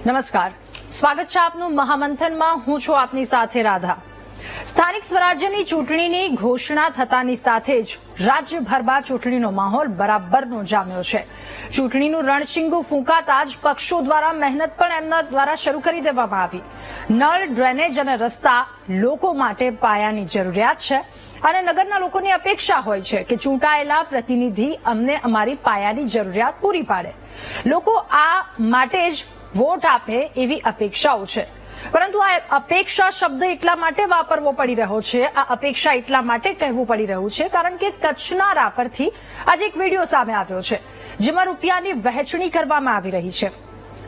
નમસ્કાર, સ્વાગત છે આપનું મહામંથનમાં. હું છું આપની સાથે રાધા. સ્થાનિક સ્વરાજ્યની ચૂંટણીની ઘોષણા થતાની સાથે જ રાજ્યભરમાં ચૂંટણીનો માહોલ બરાબરનો જામ્યો છે. ચૂંટણીનું રણશીંગું ફૂંકાતા જ પક્ષો દ્વારા મહેનત પણ એમના દ્વારા શરૂ કરી દેવામાં આવી. નળ, ડ્રેનેજ અને રસ્તા લોકો માટે પાયાની જરૂરિયાત છે અને નગરના લોકોની અપેક્ષા હોય છે કે ચૂંટાયેલા પ્રતિનિધિ અમને અમારી પાયાની જરૂરિયાત પૂરી પાડે. લોકો આ માટે જ વોટ આપે એવી અપેક્ષાઓ છે. પરંતુ આ અપેક્ષા શબ્દ એટલા માટે વાપરવો પડી રહ્યો છે, આ અપેક્ષા એટલા માટે કહેવું પડી રહ્યું છે કારણ કે કચ્છના રાપરથી આજે એક વિડીયો સામે આવ્યો છે જેમાં રૂપિયાની વહેંચણી કરવામાં આવી રહી છે.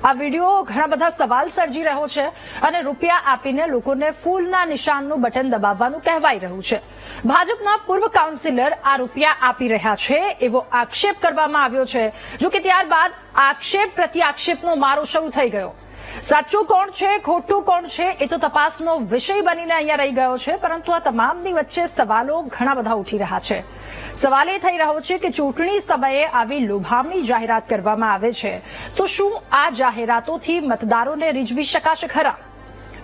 આ વિડીયો ઘણા બધા સવાલ સર્જી રહ્યો છે અને રૂપિયા આપીને લોકોને ફૂલના નિશાનનું બટન દબાવવાનું કહેવાઈ રહ્યું છે. ભાજપના પૂર્વ કાઉન્સિલર આ રૂપિયા આપી રહ્યા છે એવો આક્ષેપ કરવામાં આવ્યો છે. જો કે ત્યારબાદ આક્ષેપ પ્રતિ આક્ષેપનો મારો શરૂ થઈ ગયો. સાચું કોણ છે, ખોટું કોણ છે એ તો તપાસનો વિષય બનીને અહીંયા રહી ગયો છે. પરંતુ આ તમામની વચ્ચે સવાલો ઘણા બધા ઉઠી રહ્યા છે. સવાલ એ થઈ રહ્યો છે કે ચૂંટણી સમયે આવી લોભામણી જાહેરાત કરવામાં આવે છે તો શું આ જાહેરાતોથી મતદારોને રીઝવી શકાશે ખરા?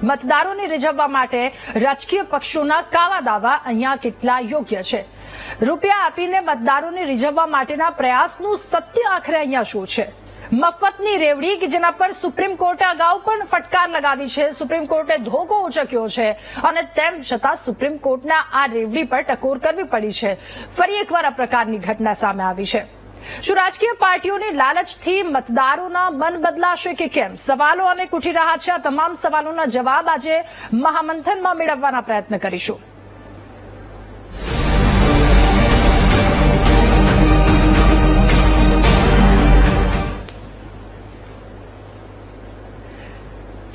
મતદારોને રીઝવવા માટે રાજકીય પક્ષોના કાવા દાવા અહીંયા કેટલા યોગ્ય છે? રૂપિયા આપીને મતદારોને રીઝવવા માટેના પ્રયાસનું સત્ય આખરે અહીંયા શું છે? મફતની રેવડી કે જેના પર સુપ્રીમ કોર્ટે અગાઉ પણ ફટકાર લગાવી છે, સુપ્રીમ કોર્ટે ધોકો ઉચક્યો છે અને તેમ છતાં સુપ્રીમ કોર્ટના આ રેવડી પર ટકોર કરવી પડી છે. ફરી એકવાર આ પ્રકારની ઘટના સામે આવી છે. શું રાજકીય પાર્ટીઓની લાલચથી મતદારોના મન બદલાશે કે કેમ? સવાલો અનેક ઉઠી રહ્યા છે. આ તમામ સવાલોના જવાબ આજે મહામંથનમાં મેળવવાના પ્રયત્ન કરીશું.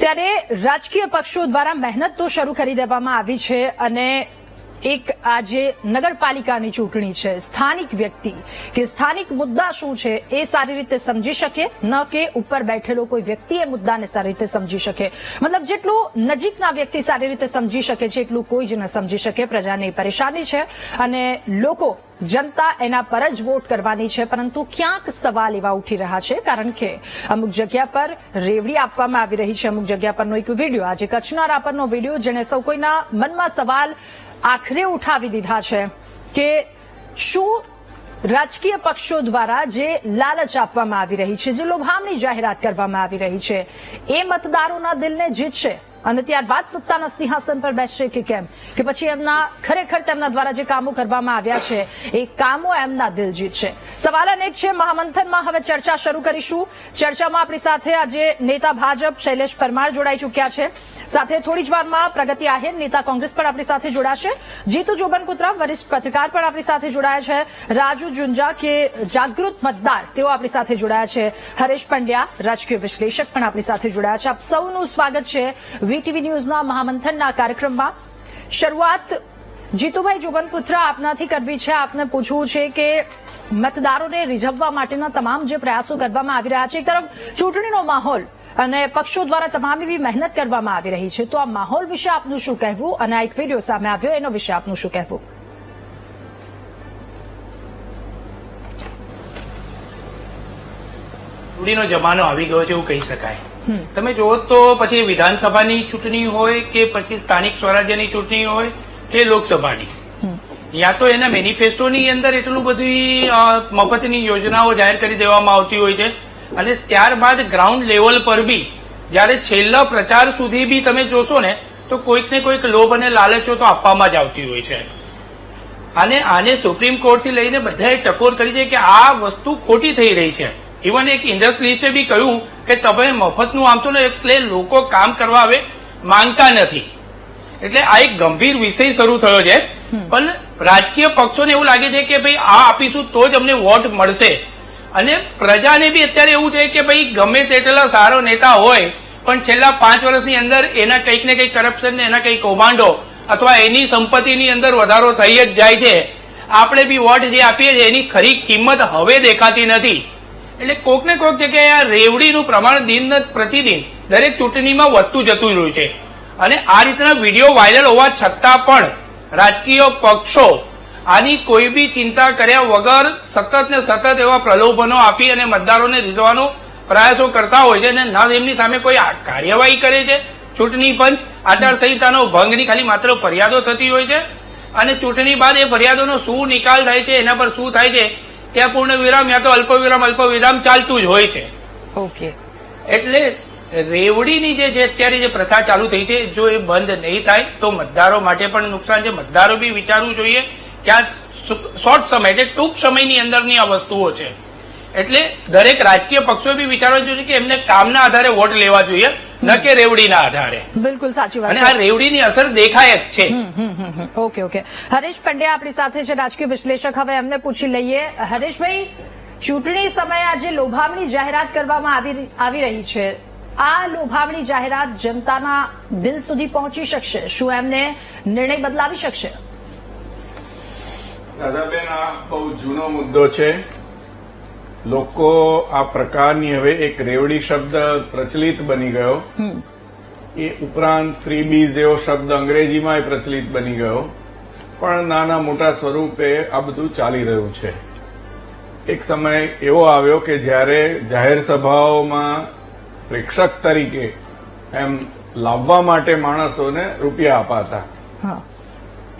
ત્યારે રાજકીય પક્ષો દ્વારા મહેનત તો શરૂ કરી દેવામાં આવી છે અને એક આજે નગરપાલિકાની ચૂંટણી છે. સ્થાનિક વ્યક્તિ કે સ્થાનિક મુદ્દા શું છે એ સારી રીતે સમજી શકે, ન કે ઉપર બેઠેલો કોઈ વ્યક્તિ એ મુદ્દાને સારી રીતે સમજી શકે. મતલબ જેટલું નજીકના વ્યક્તિ સારી રીતે સમજી શકે છે એટલું કોઈ જ ન સમજી શકે. પ્રજાની પરેશાની છે અને લોકો જનતા એના પર જ વોટ કરવાની છે. પરંતુ ક્યાંક સવાલ એવા ઉઠી રહ્યા છે કારણ કે અમુક જગ્યા પર રેવડી આપવામાં આવી રહી છે. અમુક જગ્યા પરનો એક વિડીયો, આજે કચ્છના રાપરનો વિડીયો, જેને સૌ કોઈના મનમાં સવાલ આખરે ઉઠાવી દીધા છે કે શું રાજકીય પક્ષો દ્વારા જે લાલચ આપવામાં આવી રહી છે, જે લોભામણી જાહેરાત કરવામાં આવી રહી છે, એ મતદારોના દિલને જીતશે અને ત્યારબાદ સત્તાના સિંહાસન પર બેસશે કે કેમ? કે પછી એમના ખરેખર તેમના દ્વારા જે કામો કરવામાં આવ્યા છે એ કામો એમના દિલ જીતશે? સવાલ અનેક છે. મહામંથનમાં હવે ચર્ચા શરૂ કરીશું. ચર્ચામાં આપણી સાથે આજે નેતા ભાજપ શૈલેષ પરમાર જોડાઈ ચૂક્યા છે. સાથે થોડી જ વારમાં પ્રગતિ આહિર, નેતા કોંગ્રેસ પણ આપણી સાથે જોડાશે. જીતુ જોબનપુત્રા, વરિષ્ઠ પત્રકાર પણ આપણી સાથે જોડાયા છે. રાજુ જુંજા કે જાગૃત મતદાર, તેઓ આપણી સાથે જોડાયા છે. હરેશ પંડ્યા, રાજકીય વિશ્લેષક પણ આપણી સાથે જોડાયા છે. આપ સૌનું સ્વાગત છે વીટીવી ન્યૂઝના મહામંથનના કાર્યક્રમમાં. શરૂઆત જીતુભાઈ જોબનપુત્રા આપનાથી કરવી છે. આપને પૂછવું છે કે મતદારોને રીઝવવા માટેના તમામ જે પ્રયાસો કરવામાં આવી રહ્યા છે, એક તરફ ચૂંટણીનો માહોલ અને પક્ષો દ્વારા તમામ એવી મહેનત કરવામાં આવી રહી છે, તો આ માહોલ વિશે આપનું શું કહેવું અને આ એક વિડીયો સામે આવ્યો એનો વિશે આપનું શું કહેવું? ચૂંટણીનો જમાનો આવી ગયો છે એવું કહી શકાય. તમે જુઓ તો પછી વિધાનસભાની ચૂંટણી હોય કે પછી સ્થાનિક સ્વરાજ્યની ચૂંટણી હોય કે લોકસભાની, યા તો એના મેનિફેસ્ટોની અંદર એટલું બધી મફતની યોજનાઓ જાહેર કરી દેવામાં આવતી હોય છે અને ત્યારબાદ ગ્રાઉન્ડ લેવલ પર બી જયારે છેલ્લા પ્રચાર સુધી બી તમે જોશો ને તો કોઈક ને કોઈક લોભ અને લાલચો તો આપવામાં જ આવતી હોય છે. અને આને સુપ્રીમ કોર્ટથી લઈને બધાએ ટકોર કરી છે કે આ વસ્તુ ખોટી થઈ રહી છે. ઇવન એક ઇન્ડસ્ટ્રીલિસ્ટે બી કહ્યું કે તમે મફતનું આપશો ને એટલે લોકો કામ કરવા હવે માંગતા નથી. એટલે આ એક ગંભીર વિષય શરૂ થયો છે. પણ રાજકીય પક્ષોને એવું લાગે છે કે ભાઈ આ આપીશું તો જ અમને વોટ મળશે અને પ્રજાને બી અત્યારે એવું છે કે ભાઈ ગમે તેટલા સારો નેતા હોય પણ છેલ્લા 5 વર્ષની અંદર એના કંઈક ને કંઈક કરપ્શન ને એના કંઈક કૌભાંડો અથવા એની સંપત્તિની અંદર વધારો થઈ જ જાય છે. આપણે બી વોટ જે આપીએ છીએ એની ખરી કિંમત હવે દેખાતી નથી. એટલે કોઈક ને કોઈક જગ્યાએ આ રેવડીનું પ્રમાણ દિન પ્રતિદિન દરેક ચૂંટણીમાં વધતું જતું રહ્યું છે અને આ રીતના વિડીયો વાયરલ હોવા છતાં પણ રાજકીય પક્ષો આની કોઈ બી ચિંતા કર્યા વગર સતત ને સતત એવા પ્રલોભનો આપી અને મતદારોને રીઝવવાનો પ્રયાસો કરતા હોય છે અને ના એમની સામે કોઈ કાર્યવાહી કરે છે. ચૂંટણી પંચ આચારસંહિતાનો ભંગની ખાલી માત્ર ફરિયાદો થતી હોય છે અને ચૂંટણી બાદ એ ફરિયાદોનો શું નિકાલ થાય છે, એના પર શું થાય છે ત્યાં પૂર્ણ વિરામ યા તો અલ્પ વિરામ ચાલતું જ હોય છે. ઓકે, એટલે રેવડીની જે અત્યારે જે પ્રથા ચાલુ થઈ છે, જો એ બંધ નહીં થાય તો મતદારો માટે પણ નુકસાન છે. મતદારો બી વિચારવું જોઈએ કે આ શોર્ટ સમય એટલે ટૂંક સમયની અંદરની આ વસ્તુઓ છે. એટલે દરેક રાજકીય પક્ષો બી વિચારવા જોઈએ કે એમને કામના આધારે વોટ લેવા જોઈએ, ન કે રેવડીના આધારે. બિલકુલ સાચી વાત અને છે. આ રેવડીની અસર દેખાય જ છે. ઓકે ઓકે, હરેશ પંડ્યા આપણી સાથે છે, રાજકીય વિશ્લેષક. હવે એમને પૂછી લઈએ. હરેશભાઈ, ચૂંટણી સમયે આજે લોભામણી જાહેરાત કરવામાં આવી રહી છે. આ લોભામણી જાહેરાત જનતાના દિલ સુધી પહોંચી શકશે? શું એમને નિર્ણય બદલાવી શકશે? દાદાબેન, આ બહુ જૂનો મુદ્દો છે. લોકો આ પ્રકારની હવે એક રેવડી શબ્દ પ્રચલિત બની ગયો. એ ઉપરાંત ફ્રીબીઝ એવો શબ્દ અંગ્રેજીમાં પ્રચલિત બની ગયો. પણ નાના મોટા સ્વરૂપે આ બધું ચાલી રહ્યું છે. એક સમય એવો આવ્યો કે જ્યારે જાહેર સભાઓમાં પ્રેક્ષક તરીકે એમ લાવવા માટે માણસોને રૂપિયા અપાતા.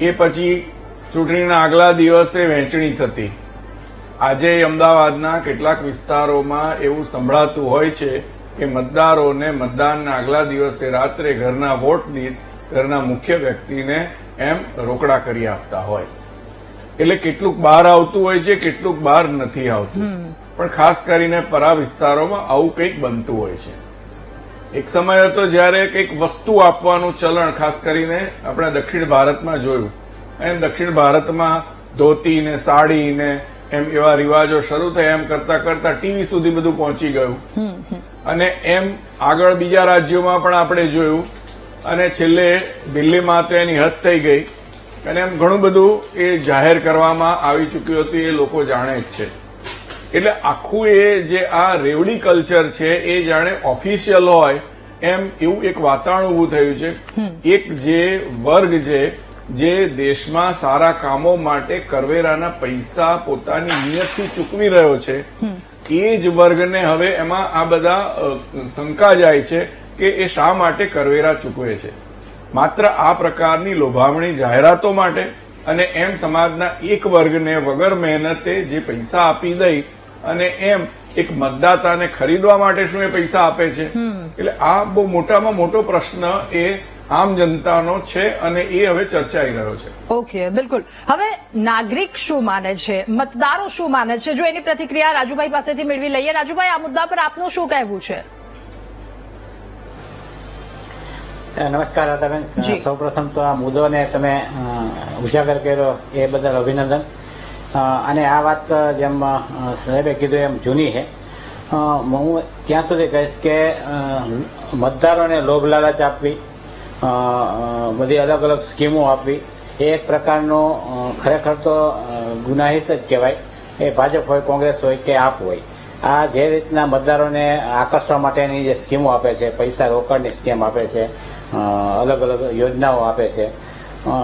એ પછી ચૂંટણીના આગલા દિવસે વહેંચણી થતી. આજે અમદાવાદના કેટલાક વિસ્તારોમાં એવું સંભળાતું હોય છે કે મતદારોને મતદાનના આગલા દિવસે રાત્રે ઘરના વોટ દીઠ ઘરના મુખ્ય વ્યક્તિને એમ રોકડા કરી આપતા હોય. એટલે કેટલુંક બહાર આવતું હોય છે, કેટલુંક બહાર નથી આવતું. પણ ખાસ કરીને પરા વિસ્તારોમાં આવું કંઈક બનતું હોય છે. એક સમય હતો જ્યારે કંઈક વસ્તુ આપવાનું ચલણ ખાસ કરીને આપણા દક્ષિણ ભારતમાં જોયું. એમ દક્ષિણ ભારતમાં ધોતી ને સાડી ને એમ એવા રિવાજો શરૂ થયા. એમ કરતા કરતા ટીવી સુધી બધું પહોંચી ગયું. અને એમ આગળ બીજા રાજ્યોમાં પણ આપણે જોયું અને છેલ્લે દિલ્હીમાં તો એની હદ થઈ ગઈ. અને એમ ઘણું બધું એ જાહેર કરવામાં આવી ચૂક્યું હતું, એ લોકો જાણે જ છે. એટલે આખું એ જે આ રેવડી કલ્ચર છે એ જાણે ઓફિશિયલ હોય એમ એવું એક વાતાવરણ ઉભું થયું છે. એક જે વર્ગ છે જે દેશમાં સારા કામો માટે કરવેરાના પૈસા પોતાની નિયતથી ચૂકવી રહ્યો છે, એ જ વર્ગને હવે એમાં આ બધા શંકા જાય છે કે એ શા માટે કરવેરા ચૂકવે છે. માત્ર આ પ્રકારની લોભામણી જાહેરાતો માટે અને એમ સમાજના એક વર્ગને વગર મહેનતે જે પૈસા આપી દઈ અને એમ એક મતદાતાને ખરીદવા માટે શું એ પૈસા આપે છે. એટલે આ બહુ મોટામાં મોટો પ્રશ્ન એ આમ જનતાનો છે અને એ હવે ચર્ચાઈ રહ્યો છે. ઓકે, બિલકુલ. હવે નાગરિક શું માને છે, મતદારો શું માને છે, જો એની પ્રતિક્રિયા રાજુભાઈ પાસેથી મેળવી લઈએ. રાજુભાઈ, આ મુદ્દા પર આપનું શું કહેવું છે? નમસ્કાર દાદાબેન, સૌપ્રથમ તો આ મુદ્દોને તમે ઉજાગર કર્યો એ બદલ અભિનંદન. અને આ વાત જેમ સાહેબે કીધું એમ જૂની છે. હું ત્યાં સુધી કહીશ કે મતદારોને લોભ લાલચ આપવી, બધી અલગ અલગ સ્કીમો આપવી એ એક પ્રકારનો ખરેખર તો ગુનાહિત જ કહેવાય. એ ભાજપ હોય, કોંગ્રેસ હોય કે આપ હોય, આ જે રીતના મતદારોને આકર્ષવા માટેની જે સ્કીમો આપે છે, પૈસા રોકડની સ્કીમ આપે છે, અલગ અલગ યોજનાઓ આપે છે,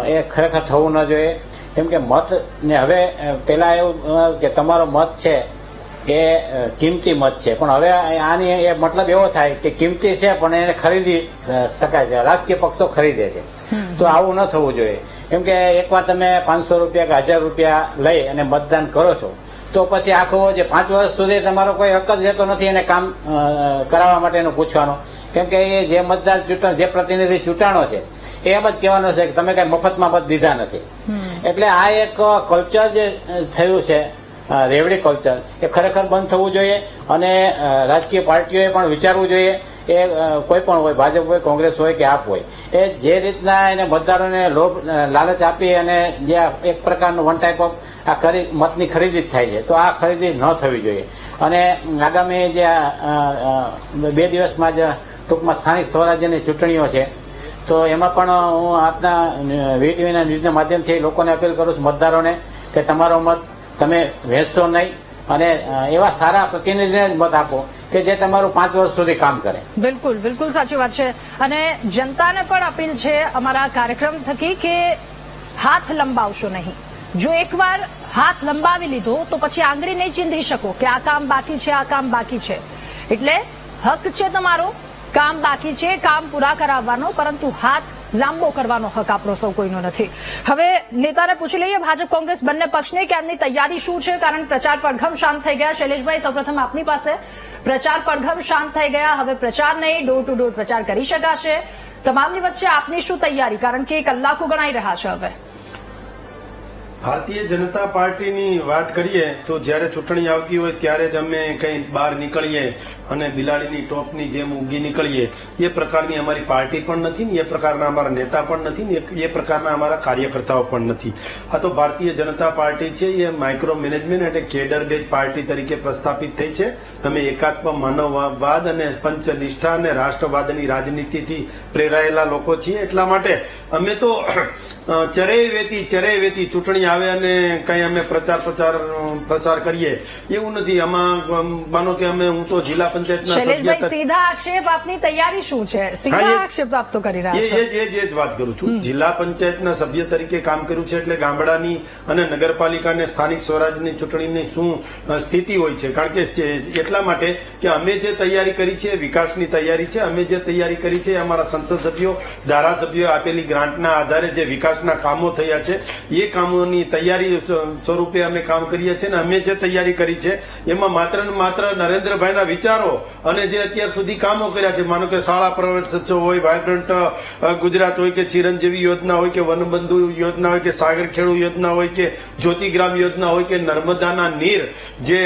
એ ખરેખર થવું ન જોઈએ. કેમ કે મત ને હવે પેલા એવું કે તમારો મત છે એ કિંમતી મત છે, પણ હવે આની એ મતલબ એવો થાય કે કિંમતી છે પણ એને ખરીદી શકાય છે, રાજકીય પક્ષો ખરીદે છે. તો આવું ન થવું જોઈએ. કેમ કે એકવાર તમે 500 રૂપિયા કે 1000 રૂપિયા લઈ અને મતદાન કરો છો તો પછી આખો જે 5 વર્ષ સુધી તમારો કોઈ હક જ રહેતો નથી એને કામ કરાવવા માટેનું પૂછવાનો. કેમ કે એ જે મતદાર ચૂંટણ, જે પ્રતિનિધિ ચૂંટાણો છે એ એમ જ કહેવાનો છે કે તમે કઈ મફતમાં મત દીધા નથી. એટલે આ એક કલ્ચર જે થયું છે, રેવડી કલ્ચર, એ ખરેખર બંધ થવું જોઈએ. અને રાજકીય પાર્ટીઓએ પણ વિચારવું જોઈએ. એ કોઈ પણ હોય, ભાજપ હોય, કોંગ્રેસ હોય કે આપ હોય, એ જે રીતના એને મતદારોને લોભ લાલચ આપી અને જે એક પ્રકારનું વન ટાઈપ ઓફ આ મતની ખરીદી થાય છે, તો આ ખરીદી ન થવી જોઈએ. અને આગામી જે 2 દિવસમાં જ ટૂંકમાં સ્થાનિક સ્વરાજ્યની ચૂંટણીઓ છે, તો એમાં પણ હું આપના વીટીવીના ન્યૂઝના માધ્યમથી લોકોને અપીલ કરું છું, મતદારોને, કે તમારો મત તમે વહેંચશો નહીં અને એવા સારા પ્રતિનિધિને જ મત આપો કે જે તમારું 5 વર્ષ સુધી કામ કરે. બિલકુલ, બિલકુલ સાચી વાત છે. અને જનતાને પણ અપીલ છે અમારા કાર્યક્રમ થકી કે હાથ લંબાવશો નહીં. જો એકવાર હાથ લંબાવી લીધો તો પછી આંગળી નહીં ચીંધી શકો કે આ કામ બાકી છે, આ કામ બાકી છે. એટલે હક છે તમારો, કામ બાકી છે, કામ પૂરા કરાવવાનો, પરંતુ હાથ લાંબો કરવાનો હક આપણો સૌ કોઈનો નથી. હવે નેતાને પૂછી લઈએ, ભાજપ કોંગ્રેસ બંને પક્ષને કે એમની તૈયારી શું છે, કારણ પ્રચાર પડઘમ શાંત થઈ ગયા. શૈલેષભાઈ, સૌપ્રથમ આપની પાસે. પ્રચાર પડઘમ શાંત થઈ ગયા, હવે પ્રચાર નહીં, ડોર ટુ ડોર પ્રચાર કરી શકાશે. તમામની વચ્ચે આપની શું તૈયારી, કારણ કે કલાકો ગણાઈ રહ્યા છે હવે? ભારતીય જનતા પાર્ટીની વાત કરીએ તો જ્યારે ચૂંટણી આવતી હોય ત્યારે જ અમે કંઈ બહાર નીકળીએ અને બિલાડીની ટોપની જેમ ઉગી નીકળીએ, એ પ્રકારની અમારી પાર્ટી પણ નથી ને એ પ્રકારના અમારા નેતા પણ નથી ને એ પ્રકારના અમારા કાર્યકર્તાઓ પણ નથી. આ તો ભારતીય જનતા પાર્ટી છે એ માઇક્રો મેનેજમેન્ટ એટલે કેડર બેઝ પાર્ટી તરીકે પ્રસ્થાપિત થઈ છે. અમે એકાત્મ માનવવાદ અને પંચનિષ્ઠા અને રાષ્ટ્રવાદની રાજનીતિથી પ્રેરાયેલા લોકો છીએ. એટલા માટે અમે તો ચરે વેતી ચૂંટણી આવે અને કઈ અમે પ્રસાર કરીએ એવું નથી. આમાં માનો કે અમે, હું તો જિલ્લા પંચાયતના સભ્ય, સીધા આક્ષેપ, આપની તૈયારી શું છે? સીધા આક્ષેપ આપ તો કરી રહ્યા છો. એ જ વાત કરું છું. જિલ્લા પંચાયતના સભ્ય તરીકે કામ કર્યું છે એટલે ગામડાની અને નગરપાલિકા અને સ્થાનિક સ્વરાજની ચૂંટણીની શું સ્થિતિ હોય છે, કારણ કે એટલા માટે કે અમે જે તૈયારી કરી છે વિકાસની તૈયારી છે. અમે જે તૈયારી કરી છે અમારા સંસદ સભ્યો, ધારાસભ્યો આપેલી ગ્રાન્ટના આધારે જે વિકાસના કામો થયા છે એ કામોની તૈયારી સ્વરૂપે અમે કામ કરીએ છીએ. અમે જે તૈયારી કરી છે એમાં માત્ર ને માત્ર નરેન્દ્રભાઈના વિચારો અને જે અત્યાર સુધી કામો કર્યા છે, માનો કે શાળા પ્રવેશોત્સવ હોય, વાયબ્રન્ટ ગુજરાત હોય કે ચિરંજીવી યોજના હોય કે વનબંધુ યોજના હોય કે સાગર ખેડૂ યોજના હોય કે જ્યોતિગ્રામ યોજના હોય કે નર્મદાના નીર જે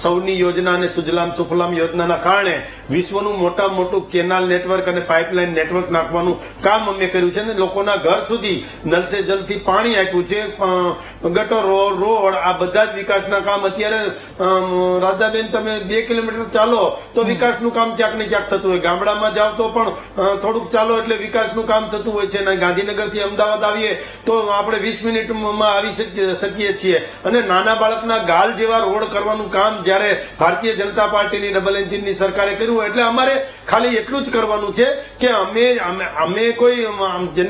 સૌની યોજના અને સુજલામ સુફલામ યોજનાના કારણે વિશ્વનું મોટામાં મોટું કેનાલ નેટવર્ક અને પાઇપલાઇન નેટવર્ક નાખવાનું કામ અમે કર્યું છે અને લોકોના ઘર સુધી નલ સે જલથી પાણી આપ્યું છે, ગટરો, રોડ, આ બધા જ વિકાસના કામ. અત્યારે રાધાબેન તમે 2 કિલોમીટર ચાલો તો વિકાસનું કામ ક્યાંક ને ક્યાંક થતું હોય, ગામડામાં જાવ તો પણ થોડુંક ચાલો એટલે વિકાસનું કામ થતું હોય છે. અને ગાંધીનગરથી અમદાવાદ આવીએ તો આપણે 20 મિનિટમાં આવી શકીએ છીએ. અને નાના બાળકના ગાલ જેવા રોડ કરવાનું કામ જયારે ભારતીય જનતા પાર્ટીની ડબલ એન્જિનની સરકારે કર્યું હોય એટલે અમારે ખાલી એટલું જ કરવાનું છે કે અમે કોઈ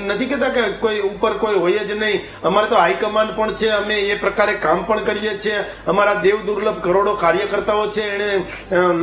નથી કહેતા કે કોઈ ઉપર કોઈ હોય જ નહીં. અમારે તો હાઈકમાન્ડ પણ છે, અમે એ પ્રકારે કામ પણ કરીએ છીએ. અમારા દેવ દુર્લભ કરોડો કાર્યકર્તાઓ છે, એને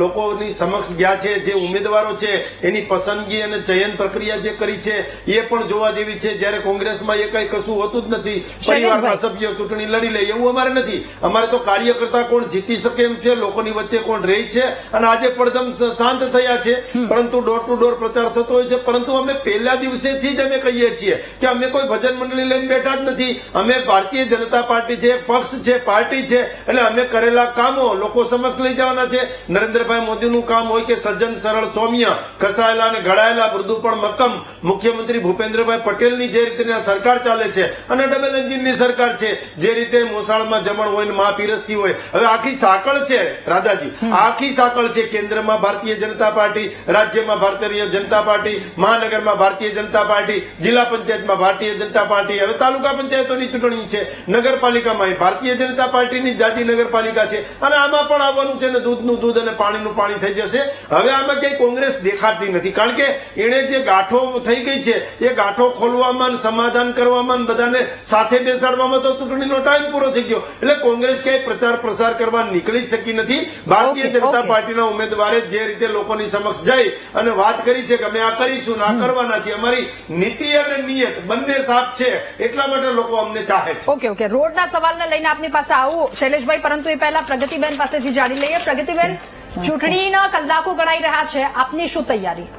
લોકોની સમક્ષ ગયા છે. જે ઉમેદવારો છે એની પસંદગી અને ચયન પ્રક્રિયા જે કરી છે એ પણ જોવા જેવી છે. જયારે કોંગ્રેસમાં એ કઈ કશું હોતું જ નથી, પરિવારના સભ્યો ચૂંટણી લડી લે એવું અમારે નથી. અમારે તો કાર્યકર્તા કોણ જીતી શકે એમ છે, લોકોની વચ્ચે કોણ રહી છે. અને આજે પડધમ શાંત થયા છે, પરંતુ ડોર ટુ ડોર પ્રચાર થતો હોય છે. પરંતુ અમે પહેલા દિવસેથી જ અમે કહીએ છીએ કે અમે કોઈ ભજન મંડળી લઈને બેઠા જ નથી. અમે ભારતીય જનતા પાર્ટી છે, પક્ષ છે, પાર્ટી છે, એટલે અમે કરેલા કામો લોકો સમક્ષ લઈ જવાના છે. નરેન્દ્રભાઈ મોદીનું કામ હોય કે સજ્જન સરળ સૌમ્ય, કસાયેલા અને ઘડાયેલા મૃદુ પણ મક્કમ મુખ્યમંત્રી ભૂપેન્દ્રભાઈ પટેલની જે રીતે સરકાર ચાલે છે અને ડબલ એન્જિનની સરકાર છે, જે રીતે મોસાળમાં જમણ હોય ને મા પીરસતી હોય. હવે આખી સાંકળ છે રાધાજી, આખી સાંકળ છે. કેન્દ્રમાં ભારતીય જનતા પાર્ટી, રાજ્યમાં ભારતીય જનતા પાર્ટી, મહાનગરમાં ભારતીય જનતા પાર્ટી, જિલ્લા પંચાયતમાં ભારતીય જનતા પાર્ટી, હવે તાલુકા પંચાયતોની ચૂંટણી છે, નગરપાલિકામાં ભારતીય જનતા પાર્ટીની જાતિ નગરપાલિકા છે. અને આમાં પણ આવવાનું છે ને દૂધનું દૂધ અને પાણીનું પાણી થઈ જશે. હવે આમાં ક્યાંય કોંગ્રેસ દેખાતી નથી, કારણ કે એને જે ગાંઠો થઈ ગઈ છે એ ગાંઠો ખોલવામાં, સમાધાન કરવામાં, બધાને સાથે બેસાડવામાં તો ચૂંટણીનો ટાઈમ પૂરો થઈ ગયો. એટલે કોંગ્રેસ ક્યાંય પ્રચાર પ્રસાર કરવા નીકળી શકી નથી. ભારતીય જનતા પાર્ટીના ઉમેદવારે જે રીતે લોકોની સમક્ષ જઈ અને વાત કરી છે કે અમે આ કરીશું, આ કરવાના છે, અમારી નીતિ અને નિયત બંને સાફ છે, એટલા માટે લોકો અમને ચાહે છે. ઓકે, રોડના સવાલને લઈને આપની પાસે આવું શૈલેષભાઈ, પરંતુ એ પહેલા પ્રગતિબેન પાસેથી જાણી લઈએ. પ્રગતિબેન, ચૂંટણીના કલાકો ગણાઈ રહ્યા છે, આપની શું તૈયારી?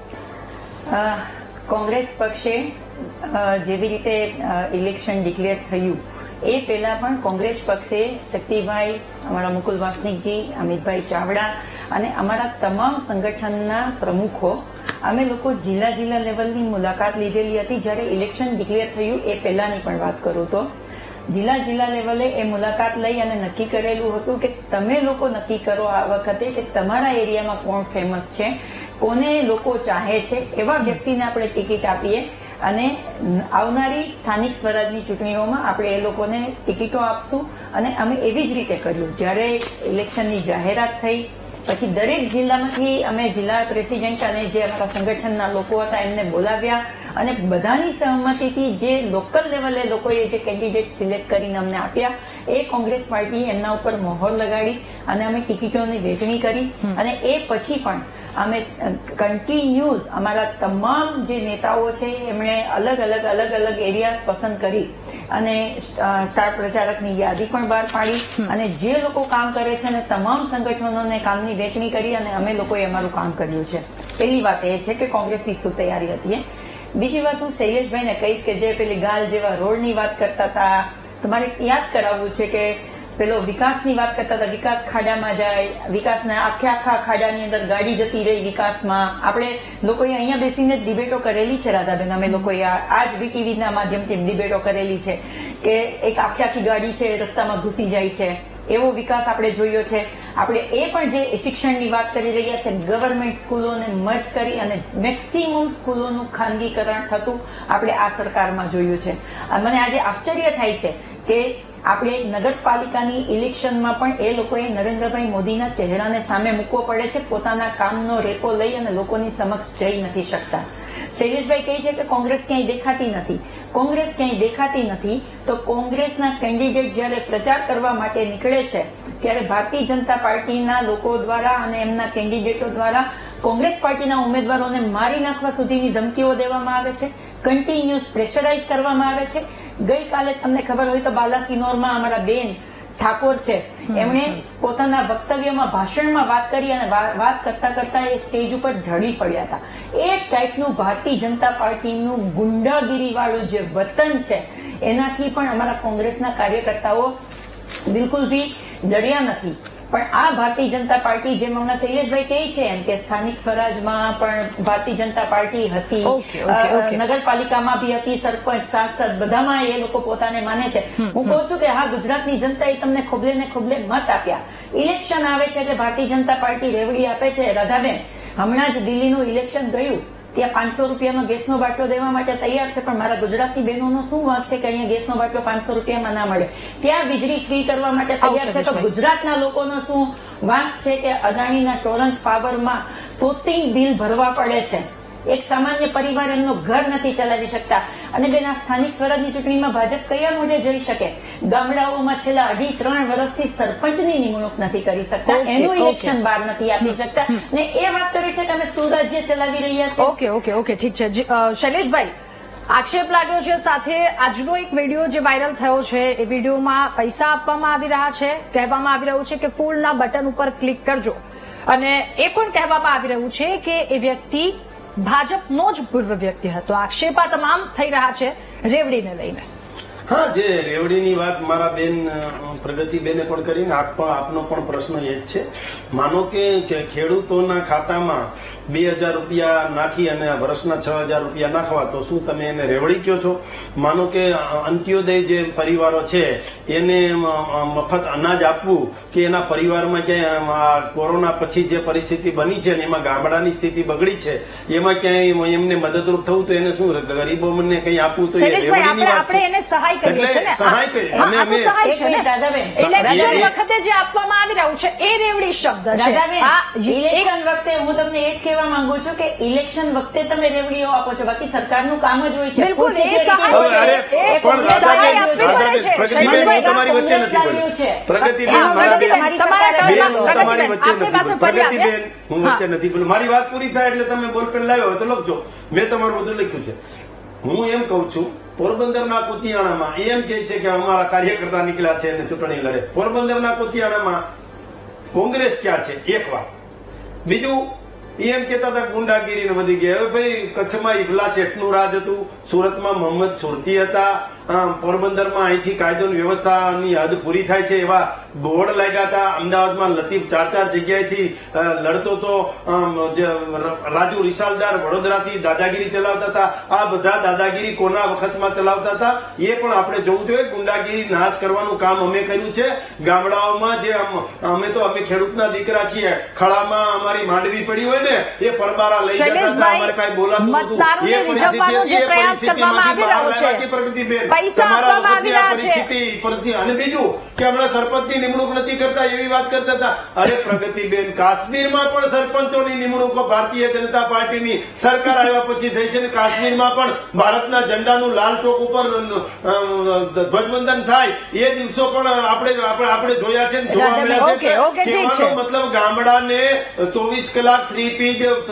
કોંગ્રેસ પક્ષે જેવી રીતે ઇલેક્શન ડિક્લેર થયું એ પહેલા પણ કોંગ્રેસ પક્ષે શક્તિભાઈ, અમારા મુકુલ વાસનિકજી, અમિતભાઈ ચાવડા અને અમારા તમામ સંગઠનના પ્રમુખો અમે લોકો જિલ્લા લેવલની મુલાકાત લીધેલી હતી. જ્યારે ઇલેક્શન ડિક્લેર થયું એ પહેલાની પણ વાત કરું તો જિલ્લા લેવલે એ મુલાકાત લઈ અને નક્કી કરેલું હતું કે તમે લોકો નક્કી કરો આ વખતે કે તમારા એરિયામાં કોણ ફેમસ છે, કોને લોકો ચાહે છે, એવા વ્યક્તિને આપણે ટિકિટ આપીએ અને આવનારી સ્થાનિક સ્વરાજની ચૂંટણીઓમાં આપણે એ લોકોને ટિકિટો આપશું. અને અમે એવી જ રીતે કર્યું. જ્યારે ઇલેક્શનની જાહેરાત થઈ પછી દરેક જિલ્લામાંથી અમે જિલ્લા પ્રેસિડેન્ટ અને જે અમારા સંગઠનના લોકો હતા એમને બોલાવ્યા અને બધાની સહમતિથી જે લોકલ લેવલે લોકોએ જે કેન્ડિડેટ સિલેક્ટ કરીને અમને આપ્યા એ કોંગ્રેસ પાર્ટી એમના ઉપર મોહર લગાડી અને અમે ટિકિટોની વહેંચણી કરી અને એ પછી પણ અમે કન્ટિન્યુઅસ અમારા તમામ જે નેતાઓ છે એમણે અલગ અલગ એરિયાઝ પસંદ કરી અને સ્ટાર પ્રચારકની યાદી પણ બહાર પાડી અને જે લોકો કામ કરે છે અને તમામ સંગઠનોને કામની વહેંચણી કરી અને અમે લોકોએ અમારું કામ કર્યું છે. પહેલી વાત એ છે કે કોંગ્રેસની શું તૈયારી હતી. બીજી વાત હું શૈલેષભાઈને કહીશ કે જે પેલી ગાલ જેવા રોડની વાત કરતા હતા, તમારે યાદ કરાવવું છે કે પેલો વિકાસની વાત કરતા હતા, વિકાસ ખાડામાં જાય, વિકાસના આખા ખાડાની અંદર ગાડી જતી રહી વિકાસમાં. આપણે લોકોએ અહીંયા બેસીને જ ડિબેટો કરેલી છે રાધાબેન, અમે લોકોએ આ જ વીટીવીના માધ્યમથી ડિબેટો કરેલી છે કે એક આખી ગાડી છે રસ્તામાં ઘૂસી જાય છે, એવો વિકાસ આપણે જોયો છે. આપણે એ પણ જે શિક્ષણની વાત કરી રહ્યા છે, ગવર્મેન્ટ સ્કૂલોને મર્જ કરી અને મેક્સિમમ સ્કૂલોનું ખાનગીકરણ થતું આપણે આ સરકારમાં જોયું છે. મને આજે આશ્ચર્ય થાય છે કે આપણે નગરપાલિકાની ઇલેક્શનમાં પણ એ લોકોએ નરેન્દ્રભાઈ મોદીના ચહેરાને સામે મૂકવો પડે છે, પોતાના કામનો રેપો લઈ અને લોકોની સમક્ષ જઈ નથી શકતા. શૈલેષભાઈ કહે છે કે કોંગ્રેસ ક્યાંય દેખાતી નથી. કોંગ્રેસ ક્યાંય દેખાતી નથી તો કોંગ્રેસના કેન્ડિડેટ જ્યારે પ્રચાર કરવા માટે નીકળે છે ત્યારે ભારતીય જનતા પાર્ટીના લોકો દ્વારા અને એમના કેન્ડિડેટો દ્વારા કોંગ્રેસ પાર્ટીના ઉમેદવારોને મારી નાખવા સુધીની ધમકીઓ દેવામાં આવે છે, કન્ટિન્યુઅસ પ્રેશરાઇઝ કરવામાં આવે છે. ગઈકાલે તમને ખબર હોય તો બાલાસિનોરમાં અમારા બેન ઠાકોર છે, એમણે પોતાના વક્તવ્યમાં ભાષણમાં વાત કરી અને વાત કરતા કરતા એ સ્ટેજ ઉપર ઢળી પડ્યા હતા. એ ટાઈપનું ભારતીય જનતા પાર્ટીનું ગુંડાગીરી વાળું જે વર્તન છે એનાથી પણ અમારા કોંગ્રેસના કાર્યકર્તાઓ બિલકુલ બી ડર્યા નથી. પણ આ ભારતીય જનતા પાર્ટી જેમ હમણાં શૈલેષભાઈ કહે છે એમ કે સ્થાનિક સ્વરાજમાં પણ ભારતીય જનતા પાર્ટી હતી, નગરપાલિકામાં બી હતી, સરપંચ સાંસદ બધામાં એ લોકો પોતાને માને છે. હું કહું છું કે હા, ગુજરાતની જનતાએ તમને ખોબલે ને ખોબલે મત આપ્યા. ઇલેક્શન આવે છે એટલે ભારતીય જનતા પાર્ટી રેવડી આપે છે. રાધાબેન, હમણાં જ દિલ્હીનું ઇલેક્શન ગયું, ત્યાં 500 રૂપિયાનો ગેસનો બાટલો દેવા માટે તૈયાર છે, પણ મારા ગુજરાતની બહેનોનો શું વાંક છે કે અહીંયા ગેસનો બાટલો 500 રૂપિયામાં ના મળે. ત્યાં વીજળી ફ્રી કરવા માટે તૈયાર છે, તો ગુજરાતના લોકોનો શું વાંક છે કે અદાણીના ટોરન્ટ પાવરમાં તોતિંગ બિલ ભરવા પડે છે. એક સામાન્ય પરિવાર એમનો ઘર નથી ચલાવી શકતા. અને બેન, આ સ્થાનિક સ્વરાજની ચૂંટણીમાં ભાજપ કયા મોઢે જઈ શકે? ગામડાઓમાં છેલ્લા 2.5-3 વર્ષથી સરપંચની નિમણૂક નથી કરી શકતા, એનું ઇલેક્શન બહાર નથી આપી શકતા, ને એ વાત કરે છે કે અમે સુરાજ્ય ચલાવી રહ્યા છે. ઓકે, ઠીક છે. શૈલેષભાઈ, આક્ષેપ લાગ્યો છે, સાથે આજનો એક વિડીયો જે વાયરલ થયો છે એ વિડીયોમાં પૈસા આપવામાં આવી રહ્યા છે, કહેવામાં આવી રહ્યું છે કે ફૂલના બટન ઉપર ક્લિક કરજો, અને એ પણ કહેવામાં આવી રહ્યું છે કે એ વ્યક્તિ ભાજપનો જ પૂર્વ વ્યક્તિ હતો. આક્ષેપ આ તમામ થઈ રહ્યા છે રેવડીને લઈને. હા, જે રેવડીની વાત મારા બેન પ્રગતિબેને પણ કરીને આપનો પણ પ્રશ્ન એ જ છે. માનો કે ખેડૂતોના ખાતામાં 2,000 રૂપિયા નાખી અને વર્ષના 6,000 રૂપિયા નાખવા, તો શું તમે એને રેવડી કહો છો? માનો કે અંત્યોદય જે પરિવારો છે એને મફત અનાજ આપવું, કે એના પરિવારમાં ક્યાંય કોરોના પછી જે પરિસ્થિતિ બની છે ને એમાં ગામડાની સ્થિતિ બગડી છે, એમાં ક્યાંય એમને મદદરૂપ થવું, તો એને શું ગરીબોને કંઈ આપવું, તો એ રેવડીની વાત છે. એટલે સહાય કરી ઇલેક્શન વખતે જે આપવામાં આવી રહ્યું છે એ રેવડી શબ્દ છે. ઇલેક્શન વખતે હું તમને એ જ કહેવા માંગુ છું કે ઇલેક્શન વખતે તમે રેવડીઓ આપો છો, બાકી સરકારનું કામ જ હોય છે. બિલકુલ, એ સહાય પ્રગતિબેન, હું તમારી વચ્ચે નથી બોલ્યો. પ્રગતિબેન, પ્રગતિબેન, હું વચ્ચે નથી બોલ્યો. મારી વાત પૂરી થાય એટલે તમે બોલપેન લાવ્યો તો લખજો. મેં તમારું બધું લખ્યું છે. હું એમ કઉ છું, પોરબંદરના કુતિયાણામાં એમ કે છે કે અમારા કાર્યકર્તા નીકળ્યા છે અને ચૂંટણી લડે. પોરબંદરના કુતિયાણામાં કોંગ્રેસ ક્યાં છે? એક વાત. બીજું, એમ કેતા હતા ગુંડાગીરી ને વધી ગઈ. હવે ભાઈ, કચ્છમાં ઇફલા શેઠનું રાજ હતું, સુરતમાં મોહમ્મદ સુરતી હતા, પોરબંદરમાં અહીંથી કાયદો વ્યવસ્થાની હદ પૂરી થાય છે એવા બોર્ડ લાગ્યા હતા. અમદાવાદમાં લતીફ 4 જગ્યાએથી લડતો તો રાજુ રિસાલદાર વડોદરાથી દાદાગીરી ચલાવતા હતા. આ બધા દાદાગીરી કોના વખતમાં ચલાવતા હતા એ પણ આપણે જોવું જોઈએ. ગુંડાગીરી નાશ કરવાનું કામ અમે કર્યું છે. ગામડાઓમાં જે અમે ખેડૂતના દીકરા છીએ, ખળામાં અમારી માંડવી પડી હોય ને એ પરબારા લઈ જતા હતા, અમારે કઈ બોલાતું નતું. એ પરિસ્થિતિમાંથી બહાર લાવ્યા છે પ્રગતિબેન. પૈસા તમારા આપવામાં આવી વખતની આ રહ્યા છે. પરિસ્થિતિ પરથી. અને બીજું કે હમણાં સરપંચની નિમણૂક નથી કરતા એવી વાત કરતા હતા. અરે પ્રગતિબેન, કાશ્મીરમાં પણ સરપંચોની નિમણૂકો ભારતીય જનતા પાર્ટીની સરકાર આવ્યા પછી થઈ છે ને કાશ્મીરમાં પણ ભારતના ઝંડાનું લાલ ચોક ઉપર ધ્વજવંદન થાય એ દિવસો પણ આપણે જોયા છે ને જોવા મળ્યા છે. ઓકે, ઠીક છે. કહેવાનો મતલબ ગામડાને 24 કલાક 3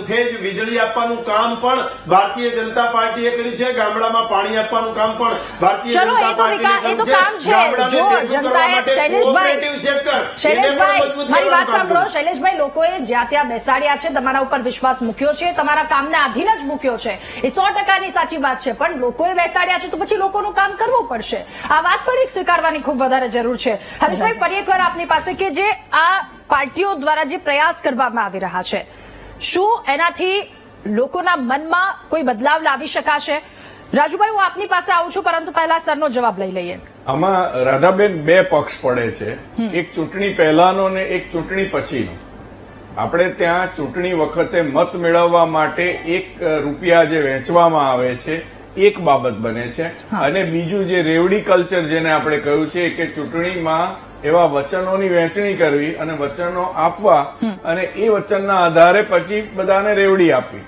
ફેજ વીજળી આપવાનું કામ પણ ભારતીય જનતા પાર્ટીએ કર્યું છે. ગામડામાં પાણી આપવાનું કામ પણ ભારતીય ચલો, જનતા એ તો પાર્ટીએ એ તો કર્યું છે. કામ છે. ગામડાને જો ભેગું કરવા જનતાએ માટે કોઓપરેટિવ સેક્ટર એને પણ શૈલેષભાઈ, મજબૂત મારી વાત કરવાનું કામ સાંભળો. કર્યું. શૈલેષભાઈ, લોકોએ જ્યાં ત્યાં બેસાડ્યા છે, તમારા ઉપર વિશ્વાસ મૂક્યો છે, તમારા કામને આધીન જ મૂક્યો છે, એ 100%ની સાચી વાત છે. પણ લોકોએ બેસાડ્યા છે તો પછી લોકોનું કામ કરવું પડશે. આ વાત પણ એક સ્વીકારવાની ખૂબ વધારે જરૂર છે. હરીશભાઈ, ફરી એકવાર આપની પાસે કે જે આ પાર્ટીઓ દ્વારા જે પ્રયાસ કરવામાં આવી રહ્યા છે, શું એનાથી લોકોના મનમાં કોઈ બદલાવ લાવી શકાશે? રાજુભાઈ, હું આપની પાસે આવું છું, પરંતુ પહેલા સરનો જવાબ લઈ લઈએ. આમાં રાધાબેન બે પક્ષ પડે છે, એક ચૂંટણી પહેલાનો ને એક ચૂંટણી પછીનો. આપણે ત્યાં ચૂંટણી વખતે મત મેળવવા માટે ₹1 જે વેચવામાં આવે છે એક બાબત બને છે, અને બીજું જે રેવડી કલ્ચર જેને આપણે કહ્યું છે કે ચૂંટણીમાં એવા વચનોની વહેંચણી કરવી અને વચનો આપવા અને એ વચનના આધારે પછી બધાને રેવડી આપવી.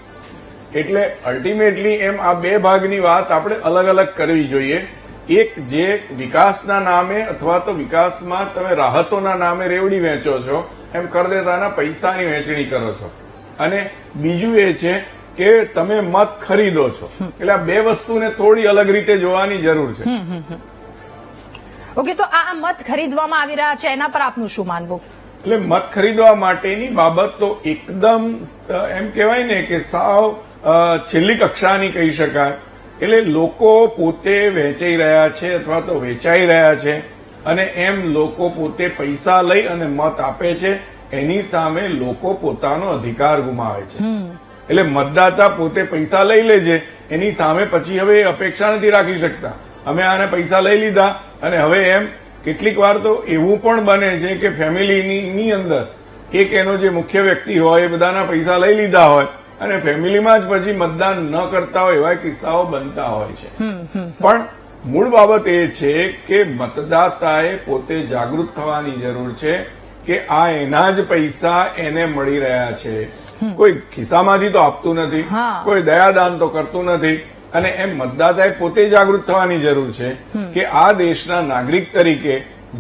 એટલે અલ્ટિમેટલી એમ આ બે ભાગની વાત આપણે અલગ અલગ કરવી જોઈએ. એક જે વિકાસના નામે અથવા તો વિકાસમાં તમે રાહતોના નામે રેવડી વહેંચો છો, એમ કરદેતાના પૈસાની વહેંચણી કરો છો, અને બીજું એ છે કે તમે મત ખરીદો છો. એટલે આ બે વસ્તુને થોડી અલગ રીતે જોવાની જરૂર છે. ઓકે, તો આ મત ખરીદવામાં આવી રહ્યા છે, એના પર આપનું શું માનવું? એટલે મત ખરીદવા માટેની બાબત તો એકદમ એમ કહેવાય ને કે સાવ છેલ્લી કક્ષાની કહી શકાય. એટલે લોકો પોતે વેચાઈ રહ્યા છે અથવા તો વેચાઈ રહ્યા છે, અને એમ લોકો પોતે પૈસા લઈ અને મત આપે છે. એની સામે લોકો પોતાનો અધિકાર ગુમાવે છે. એટલે મતદાતા પોતે પૈસા લઈ લે છે, એની સામે પછી હવે અપેક્ષા નથી રાખી શકતા અમે આને પૈસા લઈ લીધા, અને હવે એમ કેટલીક વાર તો એવું પણ બને છે કે ફેમિલીની અંદર એક એનો જે મુખ્ય વ્યક્તિ હોય એ બધાના પૈસા લઈ લીધા હોય અને ફેમિલીમાં જ પછી મતદાન ન કરતા હોય એવા કિસ્સાઓ બનતા હોય છે. પણ મૂળ બાબત એ છે કે મતદાતાએ પોતે જાગૃત થવાની જરૂર છે કે આ એના જ પૈસા એને મળી રહ્યા છે. કોઈ ખિસ્સામાંથી તો આપતું નથી, કોઈ દયાદાન તો કરતું નથી, અને એમ મતદાતાએ પોતે જાગૃત થવાની જરૂર છે કે આ દેશના નાગરિક તરીકે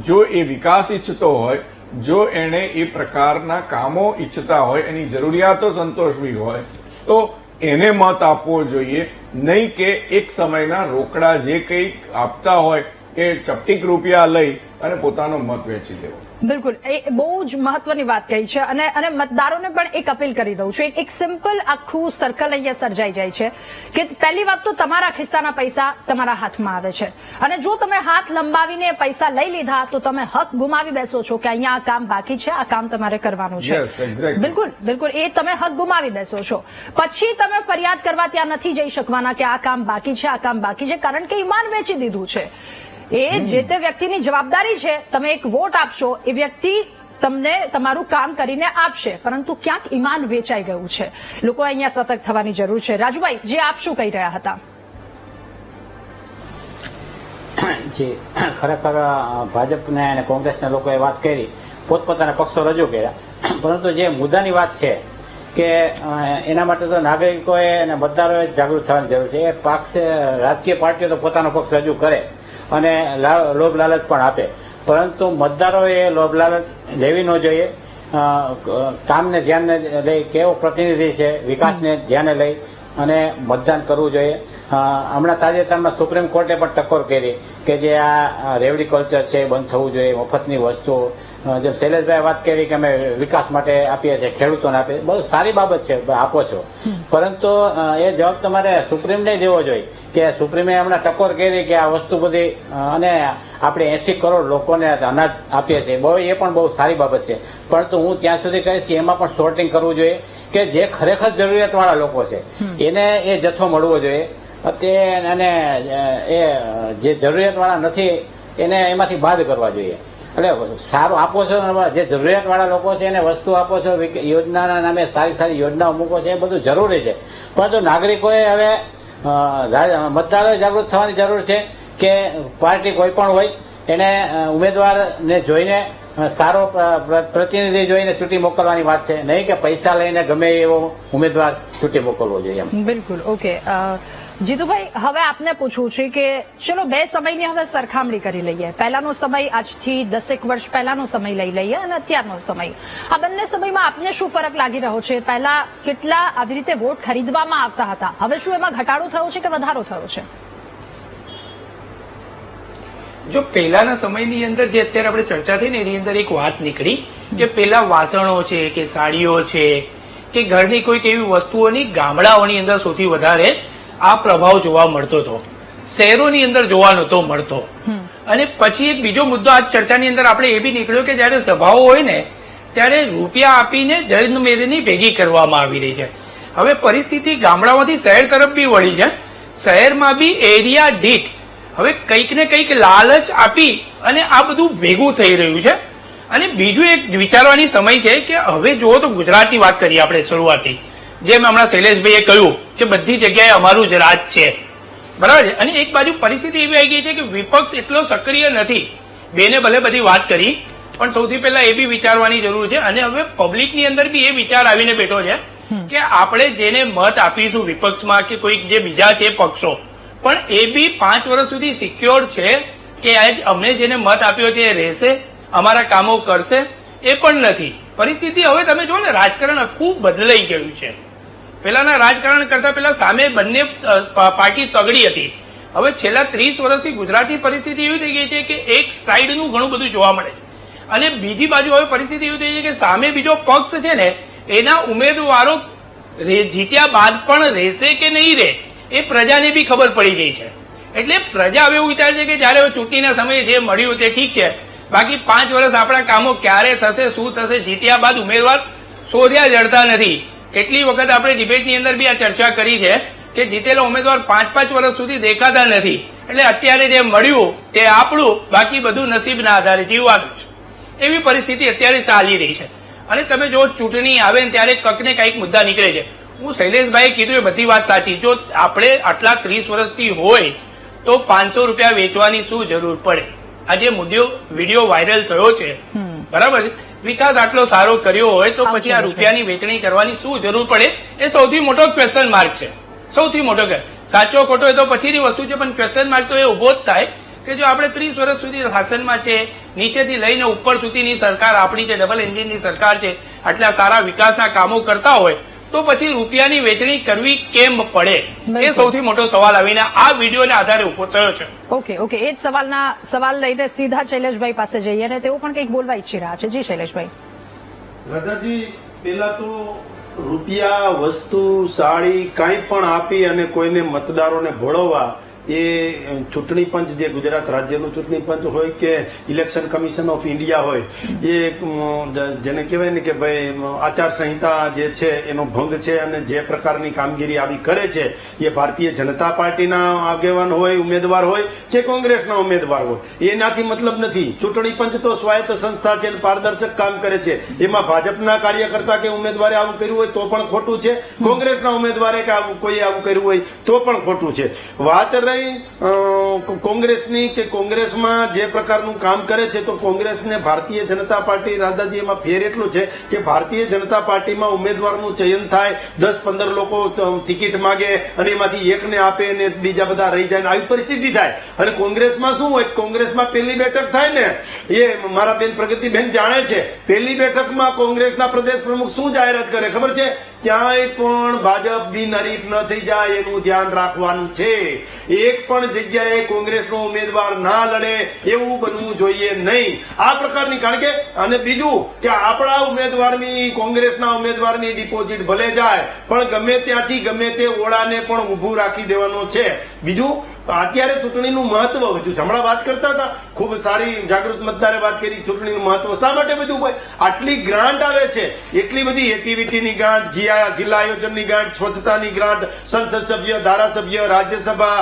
જો એ વિકાસ ઈચ્છતો હોય, જો એને એ પ્રકારના કામો ઈચ્છતા હોય, એની જરૂરિયાતો સંતોષવી હોય, તો એને મત આપવો જોઈએ. નહીં કે એક સમયના રોકડા જે કંઈક આપતા હોય એ ચપટીક રૂપિયા લઈ અને પોતાનો મત વેચી દેવો. બિલકુલ, એ બહુ જ મહત્વની વાત કહી છે. અને મતદારોને પણ એક અપીલ કરી દઉં છું. એક સિમ્પલ આખું સર્કલ અહીંયા સર્જાઈ જાય છે કે પહેલી વાત તો તમારા ખિસ્સાના પૈસા તમારા હાથમાં આવે છે, અને જો તમે હાથ લંબાવીને પૈસા લઈ લીધા તો તમે હક ગુમાવી બેસો છો કે અહીંયા આ કામ બાકી છે, આ કામ તમારે કરવાનું છે. Yes, exactly. બિલકુલ બિલકુલ, એ તમે હક ગુમાવી બેસો છો. પછી તમે ફરિયાદ કરવા ત્યાં નથી જઈ શકવાના કે આ કામ બાકી છે, આ કામ બાકી છે, કારણ કે ઈમાન વેચી દીધું છે. એ જે તે વ્યક્તિની જવાબદારી છે. તમે એક વોટ આપશો, એ વ્યક્તિ તમને તમારું કામ કરીને આપશે, પરંતુ ક્યાંક ઈમાન વેચાઈ ગયું છે. લોકો અહીંયા સતર્ક થવાની જરૂર છે. રાજુભાઈ, જે આપ શું કહી રહ્યા હતા? જે ખરેખર ભાજપને અને કોંગ્રેસના લોકોએ વાત કરી, પોતપોતાના પક્ષો રજૂ કર્યા, પરંતુ જે મુદ્દાની વાત છે કે એના માટે તો નાગરિકોએ અને મતદારોએ જાગૃત થવાની જરૂર છે. એ પક્ષ રાજકીય પાર્ટીઓ તો પોતાનો પક્ષ રજૂ કરે અને લોભ લાલચ પણ આપે, પરંતુ મતદારોએ લોભ લાલચ લેવી ન જોઈએ. કામને ધ્યાને લઈ, કેવો પ્રતિનિધિ છે, વિકાસને ધ્યાને લઈ અને મતદાન કરવું જોઈએ. હમણાં તાજેતરમાં સુપ્રીમ કોર્ટે પણ ટકોર કરી કે જે આ રેવડી કલ્ચર છે એ બંધ થવું જોઈએ. મફતની વસ્તુઓ, જેમ શૈલેષભાઈ વાત કરી કે અમે વિકાસ માટે આપીએ છીએ, ખેડૂતોને આપીએ, બહુ સારી બાબત છે, આપો છો, પરંતુ એ જવાબ તમારે સુપ્રીમને દેવો જોઈએ કે સુપ્રીમે હમણાં ટકોર કરી કે આ વસ્તુ બધી, અને આપણે 80 કરોડ લોકોને અનાજ આપીએ છીએ, એ પણ બહુ સારી બાબત છે. પરંતુ હું ત્યાં સુધી કહીશ કે એમાં પણ સોર્ટિંગ કરવું જોઈએ કે જે ખરેખર જરૂરિયાતવાળા લોકો છે એને એ જથ્થો મળવો જોઈએ, અને એ જે જરૂરિયાતવાળા નથી એને એમાંથી બાદ કરવા જોઈએ. એટલે સારું આપો છો, જે જરૂરિયાતવાળા લોકો છે એને વસ્તુ આપો છો, યોજનાના નામે સારી સારી યોજનાઓ મૂકો છો, એ બધું જરૂરી છે. પરંતુ નાગરિકોએ હવે મતદારોએ જાગૃત થવાની જરૂર છે કે પાર્ટી કોઈ પણ હોય એને ઉમેદવારને જોઈને સારો પ્રતિનિધિ જોઈને ચૂંટી મોકલવાની વાત છે, નહીં કે પૈસા લઈને ગમે એવો ઉમેદવાર ચૂંટી મોકલવો જોઈએ. બિલકુલ. ઓકે જીતુભાઈ, હવે આપને પૂછવું છે કે ચલો બે સમયની હવે સરખામણી કરી લઈએ. પહેલાનો સમય આજથી 10 વર્ષ પહેલાનો સમય લઈ લઈએ અને અત્યારનો સમય. આ બંને સમયમાં આપને શું ફરક લાગી રહ્યો છે? પહેલા કેટલા આવી રીતે વોટ ખરીદવામાં આવતા હતા, હવે શું એમાં ઘટાડો થયો છે કે વધારો થયો છે? જો પહેલાના સમયની અંદર જે અત્યારે આપણે ચર્ચા થઈ ને એની અંદર એક વાત નીકળી કે પેલા વાસણો છે કે સાડીઓ છે કે ઘરની કોઈક એવી વસ્તુઓની ગામડાઓની અંદર સૌથી વધારે આ પ્રભાવ જોવા મળતો હતો, શહેરોની અંદર જોવા નહોતો મળતો. અને પછી એક બીજો મુદ્દો આ ચર્ચાની અંદર આપણે એ બી નીકળ્યો કે જયારે સભાઓ હોય ને ત્યારે રૂપિયા આપીને જનમેદની ભેગી કરવામાં આવી રહી છે. હવે પરિસ્થિતિ ગામડામાંથી શહેર તરફ બી વળી છે. શહેરમાં બી એરિયા દીઠ હવે કંઈક ને કંઈક લાલચ આપી અને આ બધું ભેગું થઈ રહ્યું છે. અને બીજું એક વિચારવાની સમય છે કે હવે જુઓ તો ગુજરાતની વાત કરીએ આપણે શરૂઆતથી, જેમ હમણાં શૈલેષભાઈએ કહ્યું કે બધી જગ્યાએ અમારું જ રાજ છે, બરાબર છે. અને એક બાજુ પરિસ્થિતિ એવી આવી ગઈ છે કે વિપક્ષ એટલો સક્રિય નથી. બેને ભલે બધી વાત કરી, પણ સૌથી પહેલા એ બી વિચારવાની જરૂર છે. અને હવે પબ્લિકની અંદર બી એ વિચાર આવીને બેઠો છે કે આપણે જેને મત આપીશું વિપક્ષમાં કે કોઈક જે બીજા છે પક્ષો, પણ એ બી 5 વર્ષ સુધી સિક્યોર છે કે અમને જેને મત આપ્યો છે એ રહેશે, અમારા કામો કરશે, એ પણ નથી. પરિસ્થિતિ હવે તમે જુઓ ને, રાજકારણ ખૂબ બદલાઈ ગયું છે. પહેલાના રાજકારણ કરતા પહેલા સામે બંને પાર્ટી તગડી હતી. હવે છેલ્લા 30 વર્ષથી ગુજરાતની પરિસ્થિતિ એવી થઈ ગઈ છે કે એક સાઈડનું ઘણું બધું જોવા મળે છે. અને બીજી બાજુ હવે પરિસ્થિતિ એવી થઈ છે કે સામે બીજો પક્ષ છે ને એના ઉમેદવારો જીત્યા બાદ પણ રહેશે કે નહીં રહે એ પ્રજાને બી ખબર પડી ગઈ છે. એટલે પ્રજા હવે એવું વિચારે છે કે જયારે ચૂંટણીના સમયે જે મળ્યું તે ઠીક છે, બાકી 5 વર્ષ આપણા કામો ક્યારે થશે, શું થશે, જીત્યા બાદ ઉમેદવાર શોધ્યા જડતા નથી. કેટલી વખત આપણે ડિબેટની અંદર બી આ ચર્ચા કરી છે કે જીતેલા ઉમેદવાર 5-5 વર્ષ સુધી દેખાતા નથી. એટલે અત્યારે જે મળ્યું તે આપણું, બાકી બધું નસીબના આધારે જીવવાનું છે. એવી પરિસ્થિતિ અત્યારે ચાલી રહી છે. અને તમે જો ચૂંટણી આવે ને ત્યારે કંઈક ને કંઈક મુદ્દા નીકળે છે. હું શૈલેષભાઈએ કીધું એ બધી વાત સાચી. જો આપણે આટલા 30 વર્ષથી હોય તો 500 રૂપિયા વેચવાની શું જરૂર પડે? આજે વિડીયો વાયરલ થયો છે, બરાબર છે, વિકાસ આટલો સારો કર્યો હોય તો પછી આ રૂપિયાની વેચણી કરવાની શું જરૂર પડે? એ સૌથી મોટો ક્વેશ્ચન માર્ક છે. સૌથી મોટો સાચો ખોટો એ તો પછીની વસ્તુ છે, પણ ક્વેશ્ચન માર્ક તો એ ઉભો જ થાય કે જો આપણે 30 વર્ષ સુધી શાસનમાં છે, નીચેથી લઈને ઉપર સુધીની સરકાર આપણી છે, ડબલ એન્જિનની સરકાર છે, આટલા સારા વિકાસના કામો કરતા હોય તો પછી રૂપિયાની વેચણી કરવી કેમ પડે? એ સૌથી મોટો સવાલ આવીને આ વિડીયોના આધારે ઉભો થયો છે. ઓકે, એ જ સવાલ લઈને સીધા શૈલેષભાઈ પાસે જઈએ અને તેઓ પણ કંઈક બોલવા ઈચ્છી રહ્યા છે. જી શૈલેષભાઈ. રાધાજી, પેલા તો રૂપિયા, વસ્તુ, સાડી કાંઈ પણ આપી અને કોઈને મતદારોને ભોળવવા એ ચૂંટણી પંચ, જે ગુજરાત રાજ્યનું ચૂંટણી પંચ હોય કે ઇલેક્શન કમિશન ઓફ ઇન્ડિયા હોય, એ જેને કહેવાય ને કે ભાઈ આચાર સંહિતા જે છે એનો ભંગ છે. અને જે પ્રકારની કામગીરી આવી કરે છે એ ભારતીય જનતા પાર્ટીના આગેવાન હોય, ઉમેદવાર હોય કે કોંગ્રેસના ઉમેદવાર હોય, એનાથી મતલબ નથી. ચૂંટણી પંચ તો સ્વાયત્ત સંસ્થા છે, પારદર્શક કામ કરે છે. એમાં ભાજપના કાર્યકર્તા કે ઉમેદવારે આવું કર્યું હોય તો પણ ખોટું છે, કોંગ્રેસના ઉમેદવારે કે કોઈ આવું કર્યું હોય તો પણ ખોટું છે. વાત રહી કોંગ્રેસની કે કોંગ્રેસમાં જે પ્રકારનું કામ કરે છે, તો કોંગ્રેસને ભારતીય જનતા પાર્ટી, રાધાજી, એમાં ફેર એટલું છે કે ભારતીય જનતા પાર્ટીમાં ઉમેદવારનું ચયન થાય, 10-15 લોકો ટિકિટ માગે અને એમાંથી એકને આપે ને બીજા બધા રહી જાય, આવી પરિસ્થિતિ થાય. અને કોંગ્રેસમાં શું હોય? કોંગ્રેસમાં પહેલી બેઠક થાય ને, એ મારા બેન પ્રગતિબેન જાણે છે, પહેલી બેઠકમાં કોંગ્રેસના પ્રદેશ પ્રમુખ શું જાહેરાત કરે ખબર છે? ક્યાંય પણ ભાજપ બિનહરીફ ન થઈ જાય એનું ધ્યાન રાખવાનું છે. એક પણ જગ્યાએ કોંગ્રેસનો ઉમેદવાર ના લડે એવું બનવું જોઈએ નહીં. આ પ્રકારની, કારણ કે અને બીજું કે આપણા ઉમેદવારની, કોંગ્રેસના ઉમેદવારની ડિપોઝિટ ભલે જાય પણ ગમે ત્યાંથી ગમે તે ઓળાને પણ ઉભું રાખી દેવાનો છે. બીજું, અત્યારે ચૂંટણીનું મહત્વ વધ્યું છે. હમણાં વાત કરતા હતા, ખૂબ સારી જાગૃત મતદારે વાત કરી, ચૂંટણીનું મહત્વ શા માટે બધું હોય? આટલી ગ્રાન્ટ આવે છે, એટલી બધી એક્ટિવિટીની ગ્રાન્ટ, જિલ્લા આયોજનની ગ્રાન્ટ, સ્વચ્છતાની ગ્રાન્ટ, સંસદ સભ્ય, ધારાસભ્ય, રાજ્યસભા,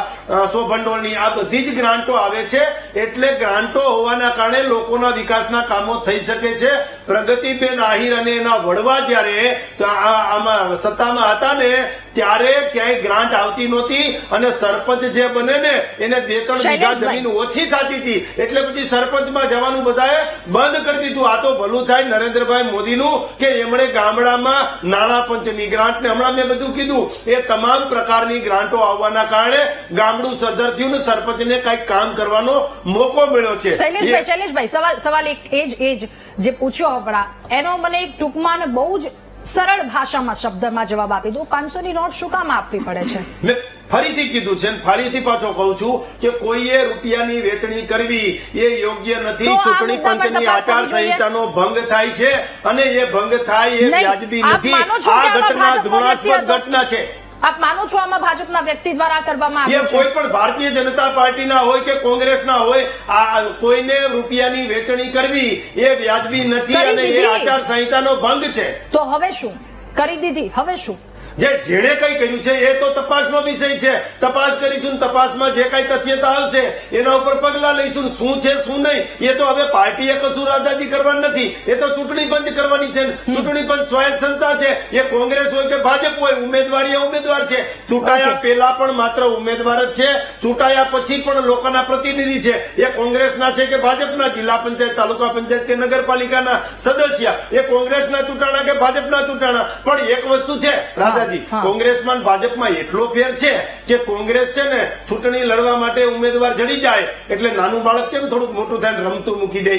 સ્વભંડોળની, આ બધી જ ગ્રાન્ટો આવે છે. એટલે ગ્રાન્ટો હોવાના કારણે લોકોના વિકાસના કામો થઈ શકે છે. પ્રગતિબેન આહિર અને એના વડવા જયારે આમાં સત્તામાં હતા ને ત્યારે ક્યાંય ગ્રાન્ટ આવતી નહોતી અને સરપંચ જે બને ને એને 2-3 વીઘા શૈલેષભાઈ. જમીન ઓછી થતી હતી, એટલે પછી સરપંચમાં જવાનું બધાએ બંધ કરી દીધું. આ તો ભલું થાય નરેન્દ્રભાઈ મોદીનું કે એમણે ગામડામાં નાણાં પંચની ગ્રાન્ટ ને હમણાં મેં બધું કીધું એ તમામ પ્રકારની ગ્રાન્ટો આવવાના કારણે ગામડું સદ્ધર થયું ને સરપંચને કઈક કામ કરવાનો મોકો મળ્યો છે. શૈલેષભાઈ સવાલ એ જ જે પૂછ્યો હમણાં એનો મને એક ટૂંકમાં અને બહુ જ સરળ ભાષામાં શબ્દમાં જવાબ આપી દો. 500 ની નોટ શું કામ આપવી પડે છે? મેં ફરીથી કીધું છે ને ફરીથી પાછો કહું છું કે કોઈએ રૂપિયાની વેચણી કરવી એ યોગ્ય નથી. તો આ ચૂંટણી મુદ્દામાં પંચની તપાસ આચાર થવી જોઈએ. સંહિતાનો ભંગ થાય છે અને એ ભંગ થાય એ નહીં, વ્યાજબી આપ નથી. માનો છો કે આ આમાં ઘટના ભાજપનો ધૃણાસ્પદ વ્યક્તિ હતો? ઘટના છે. આપ માનો છો આમાં ભાજપના વ્યક્તિ દ્વારા કરવામાં એ આવ્યું છે? કોઈ પણ ભારતીય જનતા પાર્ટીના હોય કે કોંગ્રેસના હોય, આ કોઈને રૂપિયાની વેચણી કરવી એ વ્યાજબી નથી કરી અને એ દીધી. આચાર સંહિતાનો ભંગ છે. તો હવે શું કરી દીધી? હવે શું? જેણે કઈ કર્યું છે એ તો તપાસનો વિષય છે. તપાસ કરીશું ને તપાસમાં જે કઈ તથ્યતા આવશે એના ઉપર પગલા લઈશું. શું છે શું નહીં એ તો હવે પાર્ટીએ કશું રાદાજી કરવાનું નથી, એ તો ચૂંટણી પંચ કરવાની છે. ચૂંટણી પંચ સ્વાયત્તતા છે. એ કોંગ્રેસ હોય કે ભાજપ હોય, ઉમેદવાર એ ઉમેદવાર છે. ચૂંટાયા પહેલા પણ માત્ર ઉમેદવાર જ છે, ચૂંટાયા પછી પણ લોકોના પ્રતિનિધિ છે. એ કોંગ્રેસના છે કે ભાજપના, જિલ્લા પંચાયત, તાલુકા પંચાયત કે નગરપાલિકાના સદસ્ય એ કોંગ્રેસના ચૂંટાણા કે ભાજપના ચૂંટાણા. પણ એક વસ્તુ છે રાધા, કોંગ્રેસમાં ભાજપમાં એટલો ફેર છે કે કોંગ્રેસ છે ને ચૂંટણી લડવા માટે ઉમેદવાર જડી જાય એટલે નાનું બાળક કેમ થોડુંક મોટું થાય રમતું મૂકી દે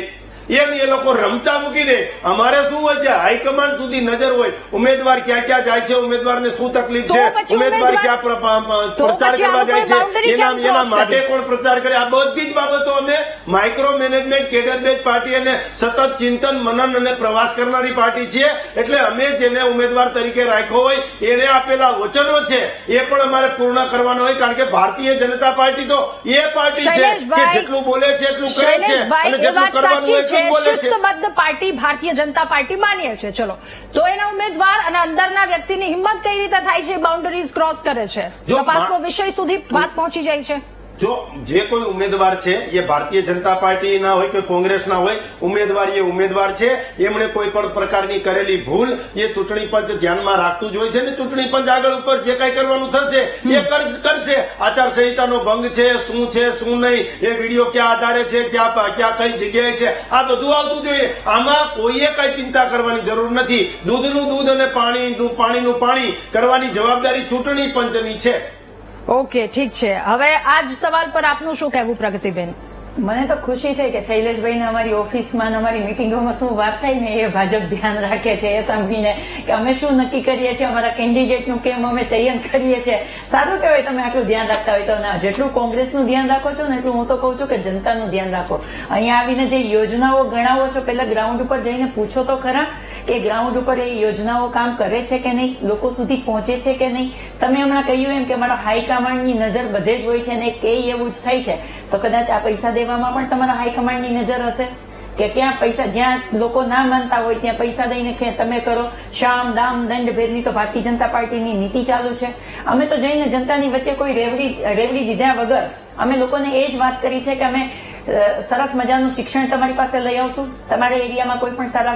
એમ એ લોકો રમતા મૂકી દે. અમારે શું હોય છે હાઈકમાન્ડ સુધી નજર હોય, ઉમેદવાર ક્યાં ક્યાં જાય છે, ઉમેદવારને શું તકલીફ તો છે, પછી ઉમેદવાર ક્યાં પ્રચાર કરવા જાય છે, એના માટે કોણ પ્રચાર કરે, આ બધી જ બાબતો અમે micro management cadre base party અને સતત ચિંતન મનન અને પ્રવાસ કરનારી પાર્ટી છીએ. એટલે અમે જેને ઉમેદવાર તરીકે રાખ્યો હોય એને આપેલા વચનો છે એ પણ અમારે પૂર્ણ કરવાનો હોય, કારણ કે ભારતીય જનતા પાર્ટી તો એ પાર્ટી છે કે જેટલું બોલે છે એટલું કરે છે અને જેટલું કરવાનું હોય શિસ્તબદ્ધ પાર્ટી ભારતીય જનતા પાર્ટી માનીએ છે. ચલો, તો એના ઉમેદવાર અને અંદરના વ્યક્તિની હિંમત કઈ રીતે થાય છે? બાઉન્ડરીઝ ક્રોસ કરે છે, જો તપાસનો વિષય સુધી વાત પહોંચી જાય છે. જો જે કોઈ ઉમેદવાર છે એ ભારતીય જનતા પાર્ટીના હોય કે કોંગ્રેસના હોય, ઉમેદવાર એ ઉમેદવાર છે. એમણે કોઈ પણ પ્રકારની કરેલી ભૂલ એ ચૂંટણી પંચ ધ્યાનમાં રાખતું જ હોય છે ને ચૂંટણી પંચ આગળ ઉપર જે કઈ કરવાનું થશે એ કરશે. આચાર સંહિતાનો ભંગ છે, શું છે શું નહીં, એ વિડીયો ક્યાં આધારે છે, ક્યાં કઈ જગ્યાએ છે, આ બધું આવતું જોઈએ. આમાં કોઈએ કઈ ચિંતા કરવાની જરૂર નથી. દૂધનું દૂધ અને પાણીનું પાણી કરવાની જવાબદારી ચૂંટણી પંચની છે. ઓકે, ઠીક છે. હવે આ જ સવાલ પર આપનું શું કહેવું પ્રગતિબેન? મને તો ખુશી થઈ કે શૈલેષભાઈને અમારી ઓફિસમાં અમારી મિટિંગોમાં શું વાત થાય ને એ ભાજપ ધ્યાન રાખે છે એ સાંભળીને કે અમે શું નક્કી કરીએ છીએ, અમારા કેન્ડિડેટનું કેમ અમે ચયન કરીએ છીએ. સારું કહેવાય તમે આટલું ધ્યાન રાખતા હોય તો. ના, જેટલું કોંગ્રેસનું ધ્યાન રાખો છો ને એટલું હું તો કહું છું કે જનતાનું ધ્યાન રાખો. અહીંયા આવીને જે યોજનાઓ ગણાવો છો પહેલા ગ્રાઉન્ડ ઉપર જઈને પૂછો તો ખરા કે ગ્રાઉન્ડ ઉપર એ યોજનાઓ કામ કરે છે કે નહીં, લોકો સુધી પહોંચે છે કે નહીં. તમે હમણાં કહ્યું એમ કે અમારા હાઈકમાન્ડની નજર બધે જ હોય છે ને કે એવું જ થાય છે, તો કદાચ આ પૈસા દેવામાં પણ તમારા હાઈકમાન્ડની નજર હશે કે ક્યાં પૈસા, જ્યાં લોકો ના માનતા હોય ત્યાં પૈસા દઈને તમે કરો. શામ દામ દંડ ભેદની તો ભારતીય જનતા પાર્ટીની નીતિ ચાલુ છે. અમે તો જઈને જનતાની વચ્ચે કોઈ રેવડી દીધા વગર અમે લોકોને એ જ વાત કરી છે કે અમે સરસ મજાનું શિક્ષણ તમારી પાસે લઈ આવશું, તમારા એરિયામાં કોઈ પણ સારા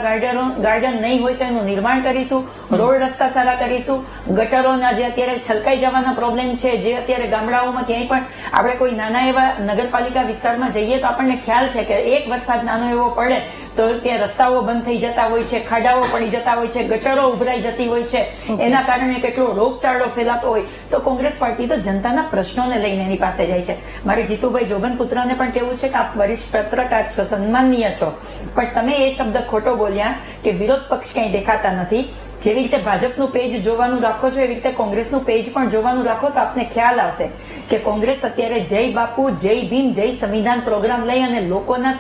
ગાર્ડન નહીં હોય તો એનું નિર્માણ કરીશું, રોડ રસ્તા સારા કરીશું, ગટરોના જે અત્યારે છલકાઈ જવાના પ્રોબ્લેમ છે, જે અત્યારે ગામડાઓમાં ક્યાંય પણ આપણે કોઈ નાના એવા નગરપાલિકા વિસ્તારમાં જઈએ તો આપણને ખ્યાલ છે કે એક વરસાદ નાનો એવો પડે તો ત્યાં રસ્તાઓ બંધ થઈ જતા હોય છે, ખાડાઓ પડી જતા હોય છે, ગટરો ઉભરાઈ જતી હોય છે, એના કારણે કેટલો રોગચાળો ફેલાતો હોય. તો કોંગ્રેસ પાર્ટી તો જનતાના પ્રશ્નોને લઈને એની પાસે જાય છે. મારે જીતુભાઈ જોગન પુત્રને પણ કેવું છે કે આપ વરિષ્ઠ પત્રકાર છો, સન્માનનીય છો, પણ તમે એ શબ્દ ખોટો બોલ્યા કે વિરોધ પક્ષ ક્યાંય દેખાતા નથી. જેવી રીતે ભાજપનું પેજ જોવાનું રાખો છો એવી રીતે કોંગ્રેસનું પેજ પણ જોવાનું રાખો તો આપને ખ્યાલ આવશે કે કોંગ્રેસ અત્યારે જય બાપુ, જય ભીમ, જય સંવિધાન પ્રોગ્રામ લઈ અને લોકોના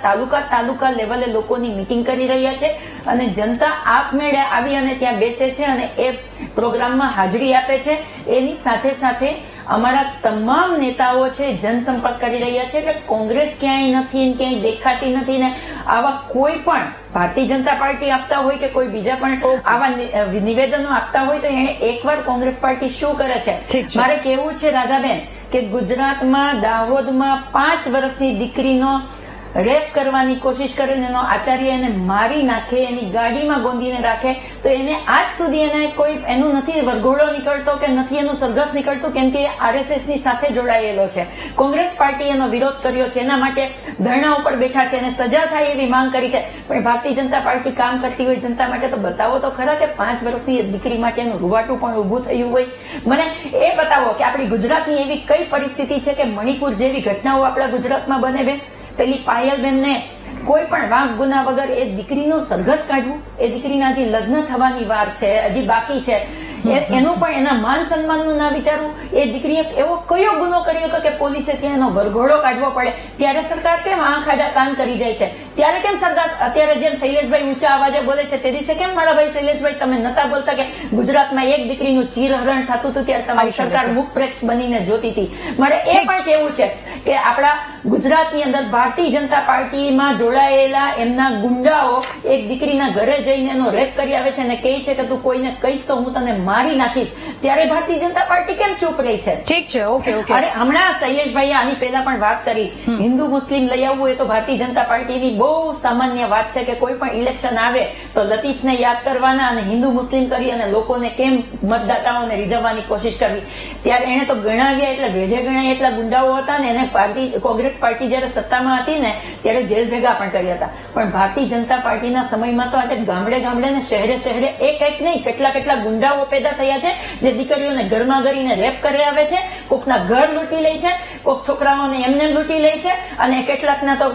તાલુકા લેવલે લોકોની મીટિંગ કરી રહ્યા છે અને જનતા આપમેળે આવી અને ત્યાં બેસે છે અને એ પ્રોગ્રામમાં હાજરી આપે છે. એની સાથે સાથે અમારા તમામ નેતાઓ છે જનસંપર્ક કરી રહ્યા છે. એટલે કોંગ્રેસ ક્યાંય નથી ને ક્યાંય દેખાતી નથી ને આવા કોઈ પણ ભારતીય જનતા પાર્ટી આપતા હોય કે કોઈ બીજા પણ આવા નિવેદનો આપતા હોય તો એને એકવાર કોંગ્રેસ પાર્ટી શું કરે છે. મારે કેવું છે રાધાબેન કે ગુજરાતમાં દાહોદમાં 5 વર્ષની દીકરીનો રેપ કરવાની કોશિશ કરીને એનો આચાર્ય એને મારી નાખે, એની ગાડીમાં ગોંધીને રાખે, તો એને આજ સુધી એને કોઈ એનું નથી વરઘોડો નીકળતો કે નથી એનું સરઘસ નીકળતું, કેમ કે RSS ની સાથે જોડાયેલો છે. કોંગ્રેસ પાર્ટી એનો વિરોધ કર્યો છે, એના માટે ધરણા ઉપર બેઠા છે, એને સજા થાય એવી માંગ કરી છે. પણ ભારતીય જનતા પાર્ટી કામ કરતી હોય જનતા માટે તો બતાવો તો ખરા કે 5 વર્ષની દીકરી માટે એનું રૂવાટું પણ ઉભું થયું હોય. મને એ બતાવો કે આપણી ગુજરાતની એવી કઈ પરિસ્થિતિ છે કે મણિપુર જેવી ઘટનાઓ આપણા ગુજરાતમાં બને બેન? પેલી પાયલબેન ને કોઈ પણ વાંક ગુના વગર એ દીકરીનું સરઘસ કાઢવું, એ દીકરીના હજી લગ્ન થવાની વાર છે, હજી બાકી છે, એનું પણ એના માન સન્માનનું ના વિચારવું. એ દીકરીએ એવો કયો ગુનો કર્યો હતો કે પોલીસે ત્યાં એનો વરઘોડો કાઢવો પડે? ત્યારે સરકાર કેમ આંખ આડા કાન કરી જાય છે? ત્યારે કેમ સરકાર અત્યારે જેમ શૈલેષભાઈ ઊંચા અવાજે બોલે છે તે દિવસે કેમ મારા ભાઈ શૈલેષભાઈ તમે નતા બોલતા કે ગુજરાતમાં એક દીકરીનું ચીરહરણ થતું હતું ત્યારે તમારી સરકાર મુખપ્રેક્ષ બનીને જોતી હતી? મારે એ પણ કહેવું છે કે આપણા ગુજરાતની અંદર ભારતીય જનતા પાર્ટીમાં જોડાયેલા એમના ગુંડાઓ એક દીકરીના ઘરે જઈને એનો રેપ કરી આવે છે અને કહે છે કે તું કોઈને કહીશ તો હું તને મારી નાખીશ. ત્યારે ભારતીય જનતા પાર્ટી કેમ ચૂપ રહી છે? ઠીક છે, ઓકે ઓકે. અરે હમણાં શૈલેષભાઈએ આની પહેલા પણ વાત કરી, હિન્દુ મુસ્લિમ લઈ આવવું એ તો ભારતીય જનતા પાર્ટીની બહુ સામાન્ય વાત છે કે કોઈ પણ ઇલેક્શન આવે તો લતીફને યાદ કરવાના અને હિન્દુ મુસ્લિમ કરી અને લોકોને કેમ મતદાતાઓને રીઝવવાની કોશિશ કરવી. ત્યારે એને તો ગણાવ્યા એટલે વેઢે ગણાય એટલા ગુંડાઓ હતા ને એને કોંગ્રેસ પાર્ટી જયારે સત્તામાં હતી ને ત્યારે જેલ ભેગા પણ કર્યા હતા. પણ ભારતીય જનતા પાર્ટીના સમયમાં તો આજે ગામડે ગામડે ને શહેરે શહેરે એક નહીં કેટલા ગુંડાઓ પેદા થયા છે જે દીકરીઓને ઘરમાં કરીને રેપ કરી આવે છે, કોકના ઘર લૂંટી લે છે, કોક છોકરાઓને એમને લૂંટી લે છે અને કેટલાકના તો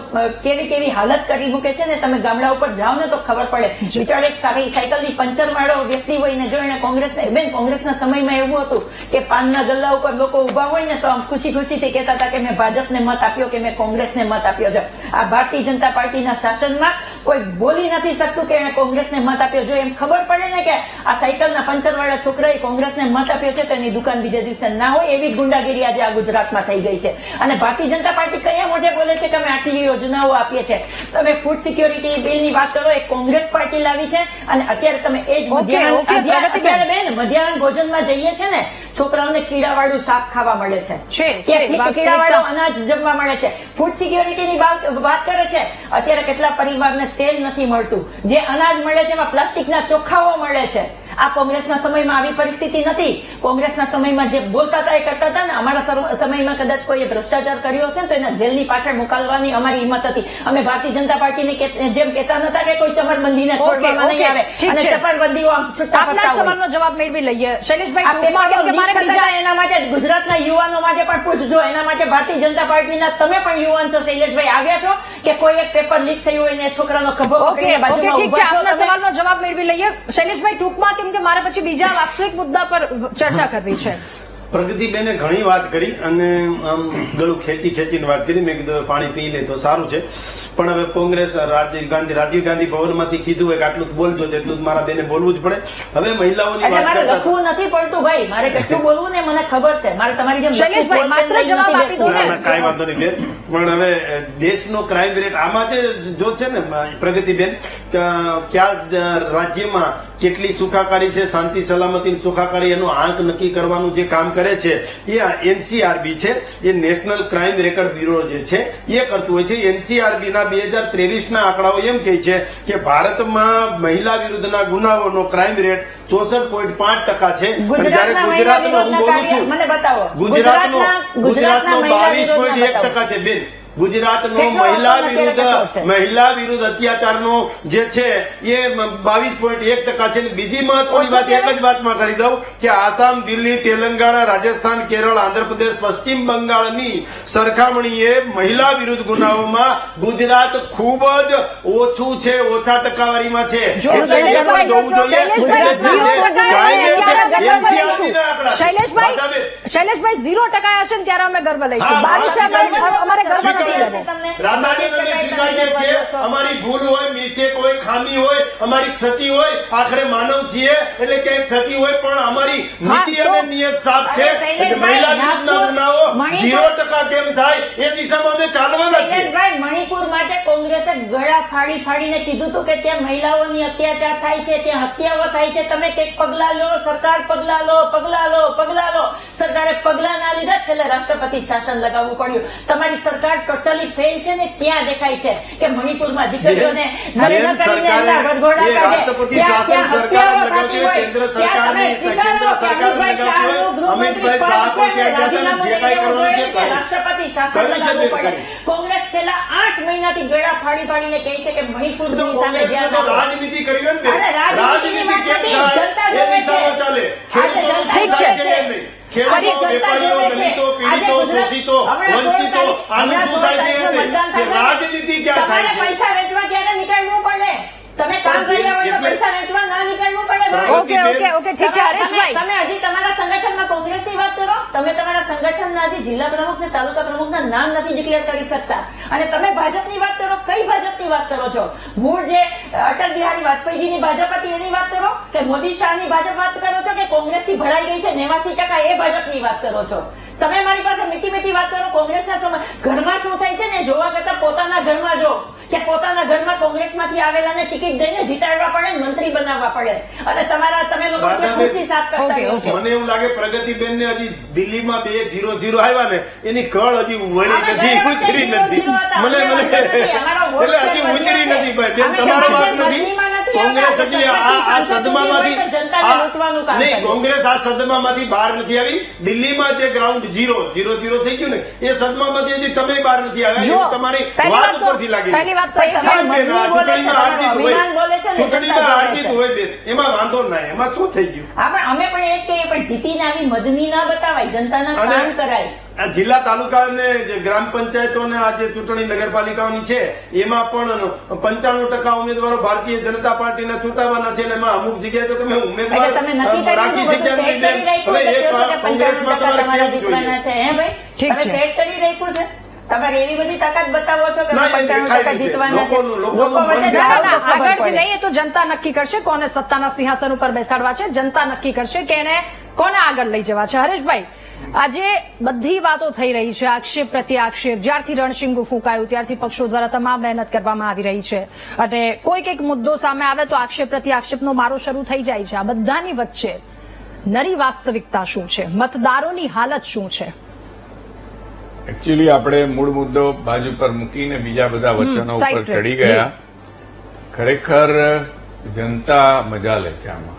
કેવી હાલત કરી મૂકે છે ને તમે ગામડા ઉપર જાઓ ને તો ખબર પડે. બિચારો એક સાયકલની પંચર વાળો વ્યક્તિ હોય ને જો એને કોંગ્રેસના સમયમાં એવું હતું કે પાનના ગલ્લા ઉપર લોકો ઉભા હોય ને તો આમ ખુશીથી કહેતા હતા કે મેં ભાજપને મત આપ્યો કે મેં કોંગ્રેસને મત આપ્યો છે. આ ભારતીય જનતા પાર્ટીના શાસનમાં કોઈ બોલી નથી શકતું કે એને કોંગ્રેસને મત આપ્યો. જો એમ ખબર પડે ને કે આ સાયકલના પંચર વાળા છોકરાએ કોંગ્રેસને મત આપ્યો છે તો એની દુકાન બીજા દિવસે ના હોય એવી ગુંડાગીરી આજે આ ગુજરાતમાં થઈ ગઈ છે. અને ભારતીય જનતા પાર્ટી કયા મોઢે બોલે છે કે અમે આટલી યોજનાઓ આપીએ છીએ? તમે ફૂડ સિક્યોરિટી બિલની વાત કરો, એ કોંગ્રેસ પાર્ટી લાવી છે અને અત્યારે તમે એ જ અત્યારે બેન મધ્યાહન ભોજનમાં જઈએ છે ને છોકરાઓને કીડાવાળું શાક ખાવા મળે છે, કીડાવાળું અનાજ જમવા મળે છે. ફૂડ સિક્યોરિટીની વાત કરે છે, અત્યારે કેટલા પરિવારને તેલ નથી મળતું, જે અનાજ મળે છે એમાં પ્લાસ્ટિકના ચોખાઓ મળે છે. આ કોંગ્રેસના સમયમાં આવી પરિસ્થિતિ નથી. કોંગ્રેસના સમયમાં જે બોલતા હતા એ કરતા હતા ને. અમારા સમયમાં કદાચ કોઈએ ભ્રષ્ટાચાર કર્યો હશે ને તો એના જેલની પાછળ મોકલવાની અમારી હિંમત હતી. અમે ભારતીય જનતા પાર્ટીની જેમ કહેતા નતા કે કોઈ ચમરબંધીને છોડવામાં નહીં આવે અને ચમરબંધીઓ આમ છૂટા પડતા હોય. સવાલનો જવાબ મેળવી લઈએ શૈલેષભાઈ. એના માટે ગુજરાતના યુવાનો માટે પણ પૂછજો. એના માટે ભારતીય જનતા પાર્ટીના તમે પણ યુવાન છો શૈલેષભાઈ, આવ્યા છો કે કોઈ એક પેપર લીક થયું હોય ને છોકરાનો ખભો પકડીને બાજુમાં ઉભા છો? આપના સવાલનો જવાબ મેળવી લઈએ શૈલેષભાઈ ટૂંકમાં, કેમ કે મારે પછી બીજા વાસ્તવિક મુદ્દા પર ચર્ચા કરવી છે. પ્રગતિબેને ઘણી વાત કરી અને આમ ગળું ખેંચીને વાત કરી. મેં કીધું પાણી પી લે તો સારું છે. પણ હવે કોંગ્રેસ રાજીવ ગાંધી ભવનમાંથી કીધું હોય કે આટલું જ બોલજો, એટલું જ મારા બેને બોલવું જ પડે. હવે મહિલાઓની વાત કરતા લખવું નથી પડતું ભાઈ, મારે કેટલું બોલવું ને મને ખબર છે. મારે તમારી જેમ શૈલેષભાઈ માત્ર જવાબ આપી દો ને. કાંઈ વાંધો નહીં બેન. પણ હવે દેશનો ક્રાઇમ રેટ આમાં જો છે ને પ્રગતિબેન, કયા રાજ્યમાં કેટલી સુખાકારી છે, શાંતિ સલામતી સુખાકારી, એનો આંક નક્કી કરવાનું જે કામ કરે છે એ NCRB છે, એ નેશનલ ક્રાઇમ રેકર્ડ બ્યુરો જે છે એ કરતું હોય છે. NCRB ના 2023 ના આંકડાઓ એમ કહે છે કે ભારતમાં મહિલા વિરુદ્ધના ગુનાઓનો ક્રાઇમ રેટ 64.5% છે. જ્યારે ગુજરાતનો હું બોલું છું, ગુજરાતનો 22.1% છે બેન. ગુજરાતનો મહિલા વિરુદ્ધ અત્યાચારનો જે છે એ 22.1% છે. બીજી મહત્વની વાત એક જ વાતમાં કરી દઉં કે આસામ, દિલ્હી, તેલંગાણા, રાજસ્થાન, કેરળ, આંધ્રપ્રદેશ, પશ્ચિમ બંગાળની સરખામણીએ મહિલા વિરુદ્ધ ગુનાઓમાં ગુજરાત ખૂબ જ ઓછું છે, ઓછા ટકાવારીમાં છે. શૈલેષભાઈ 0% હશે ને ત્યારે અમે ગર્વ લઈશું. અમારે ગર્વ અમારી ભૂલ હોય, મિસ્ટેક હોય, ખામી હોય, અમારી ક્ષતિ હોય, આખરે માનવ છીએ એટલે ક્યાંક ક્ષતિ હોય, પણ અમારી નીતિ અને નિયત સાફ છે. મહિલા વિરુદ્ધના ગુનાઓ 0% કેમ થાય એ દિશામાં અમે ચાલવાના છીએ. મણિપુર માટે કોંગ્રેસે ગળા ફાડી ફાડીને કીધું હતું કે ત્યાં મહિલાઓની અત્યાચાર થાય છે, ત્યાં હત્યાઓ થાય છે, તમે કંઈક પગલા લો, સરકાર પગલા લો, પગલા લો, પગલા લો. સરકારે પગલા ના લીધા, છેલ્લે રાષ્ટ્રપતિ શાસન લગાવવું પડ્યું. તમારી સરકાર ટોટલી ફેલ છે ને ત્યાં દેખાય છે કે મણિપુરમાં દીકરીઓને નરેન્દ્ર કરીને એમના વરઘોડા કાઢે, રાષ્ટ્રપતિ ત્યાં શાસન સરકાર હત્યાઓ લગાવશે, થતી હોય. કેન્દ્ર ત્યાં તમે સરકારને સ્વીકારો કે અમિતભાઈ અમિતભાઈ શાહ શાહનું પણ ગૃહમંત્રી ત્યાં પદ ગયા હતા ને જે કાંઈ કરવાનું છે છે, રાજીનામું દેવું જોઈએ કે કર્યું. રાષ્ટ્રપતિ શાસન કર્યું છે, લગાવવું બેન, પડે. કર્યું. કોંગ્રેસ છેલ્લા 8 મહિનાથી ગળા ફાડી ફાડીને કહે છે કે તો મણિપુરની સામે કોંગ્રેસને ધ્યાન તો આપો. રાજનીતિ કરી હોય ને બેન. અરે રાજનીતિની રાજનીતિ વાત કેમ નથી, થાય જનતા એ જોવે છે. દિશામાં ચાલે. આજે ખેડૂતોનું જનતા શું થાય જોવે છે એ છે. નહીં. ખેડૂતો, આજે જનતા વેપારીઓ, જોવે છે. દલિતો, આજે પીડિતો, ગુજરાત- શોષિતો, હમણાં 16 વંચિતો, તારીખ- આનું હમણાં શું 16 થાય છે એ તારીખનું નહીં. મતદાન કે થશે. રાજનીતિ ક્યાં થાય તમારે છે? પૈસા વેચવા ક્યારે નીકળવું પડે? તમે કામ પણ કર્યા હોય તો એટલે- પૈસા વેચવા ના નીકળવું પડે ભાઈ. ઓકે ઓકે ઓકે ઠીક છે હરેશભાઈ. તમે હજી તમારા સંગઠનમાં કોંગ્રેસની વાત કરો, તમે તમારા સંગઠનના હજી જિલ્લા પ્રમુખ ને તાલુકા પ્રમુખના નામ નથી ડિક્લેર કરી શકતા, અને તમે ભાજપની વાત કરો. કઈ ભાજપની વાત કરો છો? મૂળ જે અટલ બિહારી વાજપેયીજીની ભાજપ હતી એની વાત કરો, કે મોદી શાહની ભાજપ વાત કરો છો, કે કોંગ્રેસથી ભરાઈ ગઈ છે 89% એ ભાજપની વાત કરો છો? તમે મારી પાસે મીઠી મીઠી વાત કરો. કોંગ્રેસના ઘરમાં શું થાય છે ને જોવા કરતા પોતાના ઘરમાં જો, કે પોતાના ઘરમાં કોંગ્રેસમાંથી આવેલાને ટિકિટ દઈને જીતાડવા પડે, મંત્રી બનાવવા પડે, અને તમે લોકો ત્યાં ખુરશી સાફ કરતા ઓકે, રહો ઓકે. છો. મને એવું લાગે પ્રગતિબેન ને હજી દિલ્હીમાં 2-0-0 આવ્યા ને એની કળ હજી વળી અમે નથી, ગયા ઉતરી વખતે નથી. 0-0 હતા. મને અમે મને નથી. અમારો વોટ એટલે હજી શેર ઉતરી વધ્યો નથી છે. ભાઈ. બેન, અમે તમારો વાંક જનતાને નથી. મજબૂરીમાં નથી કોંગ્રેસ આવતા. હજી આ સદમામાંથી સંસદ જનતાને લૂંટવાનું કામ નહીં, કર્યું. કોંગ્રેસ આ સદમામાંથી બહાર નથી આવી. દિલ્હીમાં જે ગ્રાઉન્ડ 0-0 થઈ ગયું ને એ સદમામાંથી હજી તમે બહાર નથી આવ્યા. જો, એવું તમારી પહેલી વાત વાત તો- ઉપરથી લાગી પહેલી વાત તો એ થાય બેન, આ મજબૂરી બોલે છે, ચૂંટણીમાં હાર જીત હોય. અભિમાન બોલે છે ને, ચૂંટણીમાં જનતા હાર બોલે જીત છે. હોય બેન, એમાં વાંધો ના, એમાં શું થઈ ગયું? હા, પણ અમે પણ એ જ કહીએ, પણ જીતીને આવી મદની ના બતાવાય, જનતાના અને કામ કરાય. આ જિલ્લા તાલુકા અને જે ગ્રામ પંચાયતો ને આ જે ચૂંટણી નગરપાલિકાઓની છે એમાં પણ 95% ઉમેદવારો ભારતીય જનતા પાર્ટીના ચૂંટાવાના છે, અને એમાં અમુક જગ્યાએ તો તમે ઉમેદવાર એટલે તમે નક્કી કરી રાખી દીધું, શક્યા બધું નહીં સેટ કરી બેન. રાખ્યું, હવે એટલે એક કહો છો કે 55% કોંગ્રેસમાં તમારે તમારે કેવું જીતવાના જોઈએ? છે, હે ભાઈ? ઠીક તમે છે. સેટ કરી રાખ્યું છે? તમારે એવી બધી તાકાત બતાવો છો કે ના, એ 95% દેખાય છે. જીતવાના છે. લોકોનું લોકો વચ્ચે મન જાઓ ના, તો ના, ખબર આગળથી પડે. નહીં, એ તો જનતા નક્કી કરશે કોને સત્તાના સિંહાસન ઉપર બેસાડવા છે. જનતા નક્કી કરશે કે એને કોને આગળ લઈ જવા છે. હરેશભાઈ, આજે બધી વાતો થઈ રહી છે, આક્ષેપ પ્રત્યે આક્ષેપ. જ્યારથી રણશીંગુ ફૂંકાયું ત્યારથી પક્ષો દ્વારા તમામ મહેનત કરવામાં આવી રહી છે, અને કોઈક એક મુદ્દો સામે આવે તો આક્ષેપ પ્રત્યે આક્ષેપનો મારો શરૂ થઈ જાય છે. આ બધાની વચ્ચે નરી વાસ્તવિકતા શું છે? મતદારોની હાલત શું છે? એકચ્યુઅલી આપણે મૂળ મુદ્દો બાજુ પર મૂકીને બીજા બધા વચનો ઉપર સાઈડ ટ્રેક. ચડી ગયા. ખરેખર જનતા મજા લે છે આમાં.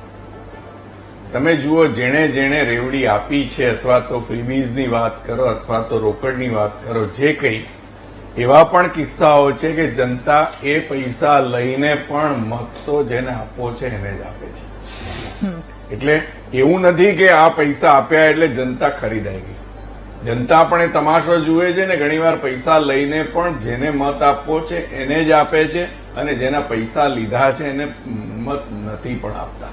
તમે જુઓ, જેણે જેણે રેવડી આપી છે, અથવા તો ફ્રીબીઝની વાત કરો અથવા તો રોકડની વાત કરો, જે કંઈ એવા પણ કિસ્સાઓ છે કે જનતા એ પૈસા લઈને પણ મત તો જેને આપવો છે એને જ આપે છે. એટલે એવું નથી કે આ પૈસા આપ્યા એટલે જનતા ખરીદાઈ ગઈ. જનતા પણ એ તમાશો જુએ છે ને ઘણીવાર પૈસા લઈને પણ જેને મત આપવો છે એને જ આપે છે, અને જેના પૈસા લીધા છે એને મત નથી પણ આપતા.